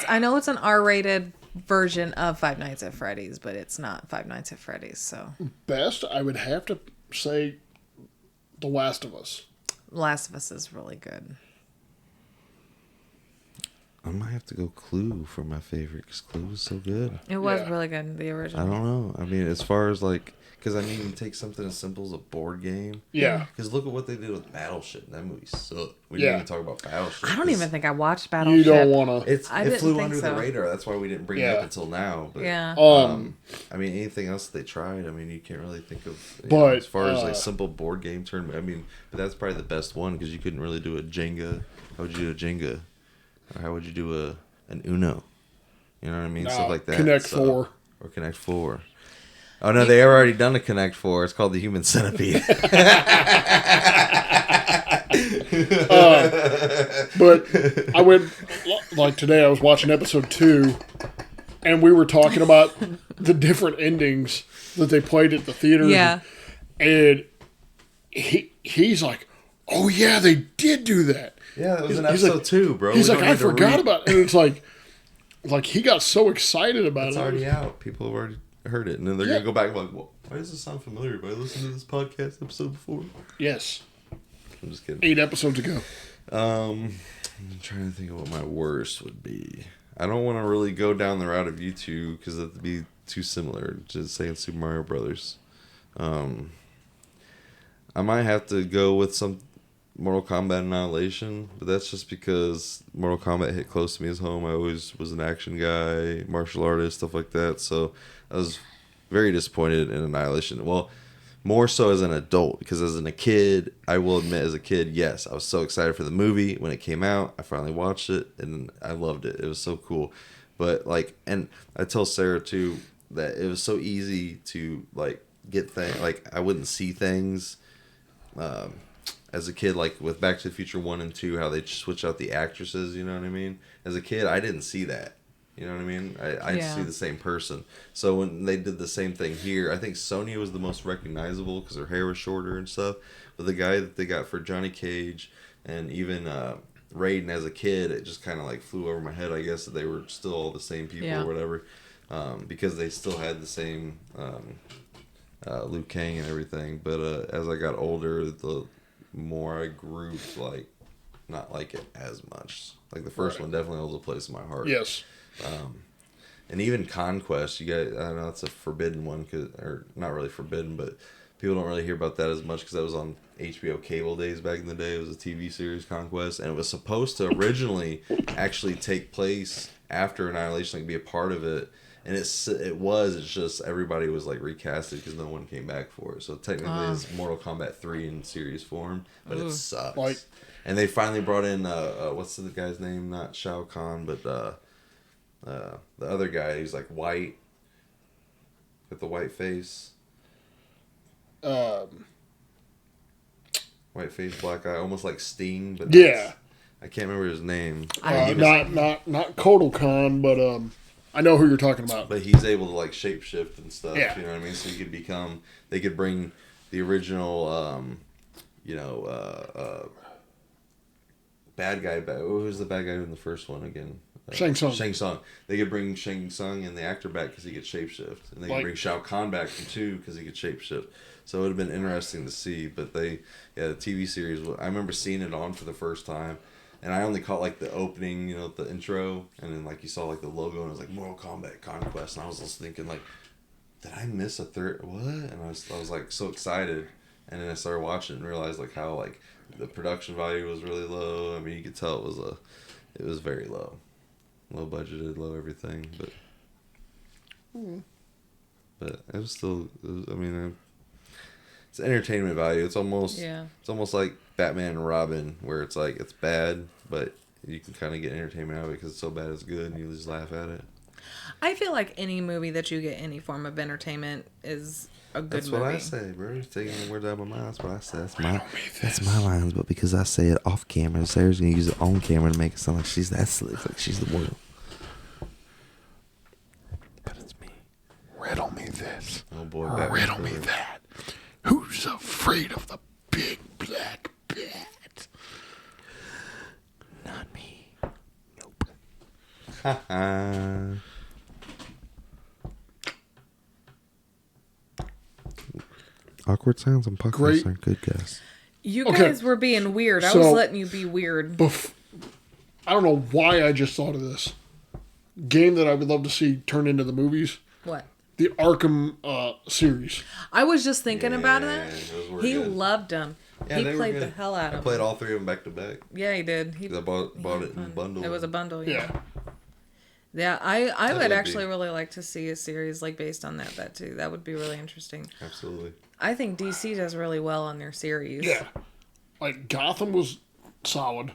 I know it's an R-rated version of Five Nights at Freddy's, but it's not Five Nights at Freddy's, so. Best, I would have to say The Last of Us. Last of Us is really good. I might have to go Clue for my favorite because Clue was so good. It was really good, the original. I don't know. I mean, as far as like, because I mean, you take something as simple as a board game. Yeah. Because look at what they did with Battleship. That movie sucked. We didn't even talk about Battleship. I don't even think I watched Battleship. You don't want to. It flew under the radar. That's why we didn't bring it up until now. But, I mean, anything else they tried, I mean, you can't really think of. But as far as like simple board game tournament, I mean, but that's probably the best one because you couldn't really do a Jenga. How would you do a Jenga? Or how would you do an Uno? You know what I mean? Stuff like that. Connect 4. Or Connect 4. Oh, no, they have already done a Connect 4. It's called the Human Centipede. But I went, like today, I was watching episode 2, and we were talking about the different endings that they played at the theater. Yeah. And he's like, oh, yeah, they did do that. Yeah, that was in episode 2, bro. He's like, I forgot about it. And it's like he got so excited about it. It's already out. People have already heard it. And then they're going to go back and be like, well, why does this sound familiar? Have I listened to this podcast episode before? Yes. I'm just kidding. 8 episodes ago. I'm trying to think of what my worst would be. I don't want to really go down the route of you two because that'd be too similar to saying Super Mario Brothers. I might have to go with some Mortal Kombat Annihilation, but that's just because Mortal Kombat hit close to me as home. I always was an action guy, martial artist, stuff like that. So I was very disappointed in Annihilation. Well, more so as an adult, because as a kid, I will admit, as a kid, yes, I was so excited for the movie when it came out. I finally watched it, and I loved it. It was so cool. But, like, and I tell Sarah, too, that it was so easy to, like, get things, like, I wouldn't see things, as a kid, like with Back to the Future 1 and 2, how they switch out the actresses, you know what I mean? As a kid, I didn't see that. You know what I mean? I see the same person. So when they did the same thing here, I think Sonya was the most recognizable because her hair was shorter and stuff. But the guy that they got for Johnny Cage and even Raiden as a kid, it just kind of like flew over my head, I guess, that they were still all the same people or whatever. Because they still had the same Liu Kang and everything. But as I got older, the more I grew to like not like it as much. Like the first one definitely holds a place in my heart. Yes. And even Conquest, you guys, I know it's a forbidden one, or not really forbidden, but people don't really hear about that as much because that was on HBO cable days back in the day. It was a TV series, Conquest, and it was supposed to originally actually take place after Annihilation, like be a part of it. And it's just everybody was like recasted because no one came back for it. So technically it's Mortal Kombat 3 in series form, but it sucks. And they finally brought in what's the guy's name? Not Shao Kahn, but the other guy who's like white with the white face. White face, black eye, almost like Sting, but I can't remember his name. Not Kotal Khan, but I know who you're talking about. But he's able to like shapeshift and stuff. Yeah. You know what I mean? So you could they could bring the original, bad guy back. Who was the bad guy in the first one again? Shang Tsung. Shang Tsung. They could bring Shang Tsung and the actor back because he could shapeshift. And they could bring Shao Kahn back from 2 because he could shapeshift. So it would have been interesting to see. But the TV series, I remember seeing it on for the first time. And I only caught like the opening, the intro, and then like you saw like the logo, and it was like Mortal Kombat Conquest, and I was just thinking like, did I miss a third? What? And I was like so excited, and then I started watching and realized like how like the production value was really low. I mean, you could tell it was very low budgeted, low everything, but it was still. It's entertainment value. It's almost like Batman and Robin, where it's like it's bad, but you can kind of get entertainment out of it because it's so bad it's good, and you just laugh at it. I feel like any movie that you get any form of entertainment is a good movie. That's what I say, bro. You're taking the words out of my mouth. That's what I say. That's my lines, but because I say it off camera, Sarah's gonna use it on camera to make it sound like she's that slick, like she's the one. But it's me. Riddle me this. Oh boy, riddle me that. Who's afraid of the big black bat? Not me. Nope. Ha Awkward sounds and podcasts aren't good, guys. You guys were being weird. I was letting you be weird. I don't know why I just thought of this. Game that I would love to see turned into the movies. What? The Arkham series. I was just thinking about that. He good. loved them. Yeah, he they played were the good. hell out I of played them. all three of them back to back. Yeah, he did. I bought it in a bundle. It was a bundle. Yeah. Yeah, I would would actually be. really like to see a series like based on that too. That would be really interesting. Absolutely. I think DC does really well on their series. Yeah. Like, Gotham was solid.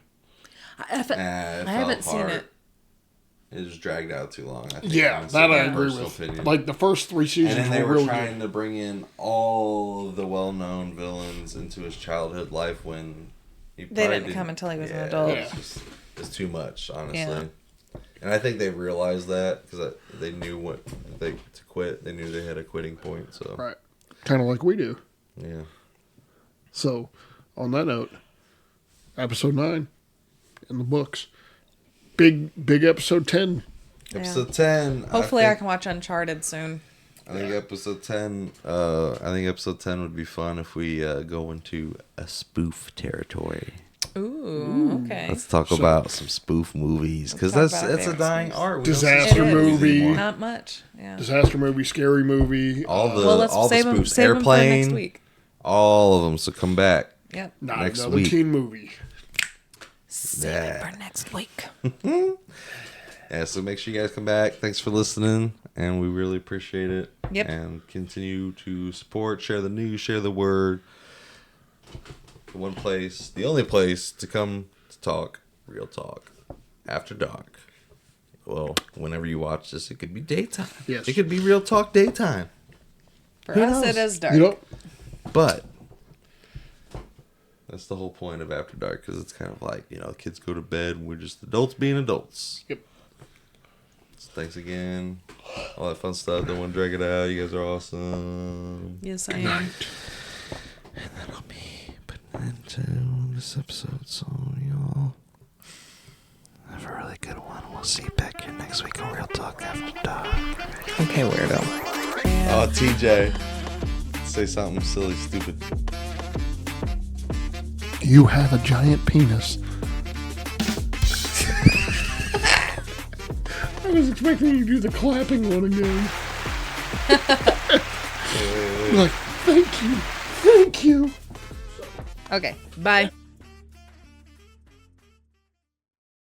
I haven't seen it. It was dragged out too long. I think, Yeah, honestly, that I my agree personal with. opinion. Like, the first 3 seasons And then they were were really trying good. to bring in all of the well-known villains into his childhood life when he They probably didn't come until he was an yeah, adult. It's too much, honestly. Yeah. And I think they realized that because they knew what to quit. They knew they had a quitting point. So Right. Kind of like we do. yeah. So, on that note, episode 9 in the books. Big episode 10. Episode 10. Hopefully, I can watch Uncharted soon. I think episode 10. I think episode 10 would be fun if we go into a spoof territory. Ooh, okay. Let's talk about some spoof movies because Let's that's talk about a dying spoofs. art. We don't see Disaster spoof movies movie. anymore. Not much. Yeah. Disaster movie, scary movie. All the Well, let's all the save them spoofs. for next Airplane. week. All of them. So come back. Yep. Not next another week. teen movie. Save it for next week. Yeah, so make sure you guys come back. Thanks for listening, and we really appreciate it. Yep. And continue to support, share the news, share the word. The one place, the only place to come to talk, real talk, after dark. Well, whenever you watch this, it could be daytime. Yes. It could be real talk daytime. For Who us, knows? it is dark. You know, But that's the whole point of After Dark, because it's kind of like, kids go to bed and we're just adults being adults. Yep. So thanks again. All that fun stuff. Don't want to drag it out. You guys are awesome. Yes, I am. And that'll be putting into this episode. So, y'all have a really good one. We'll see you back here next week on Real Talk After Dark. Okay, weirdo. Oh, TJ. Say something silly, stupid. you have a giant penis. I was expecting you to do the clapping one again. Like, thank you. Thank you. Okay, bye.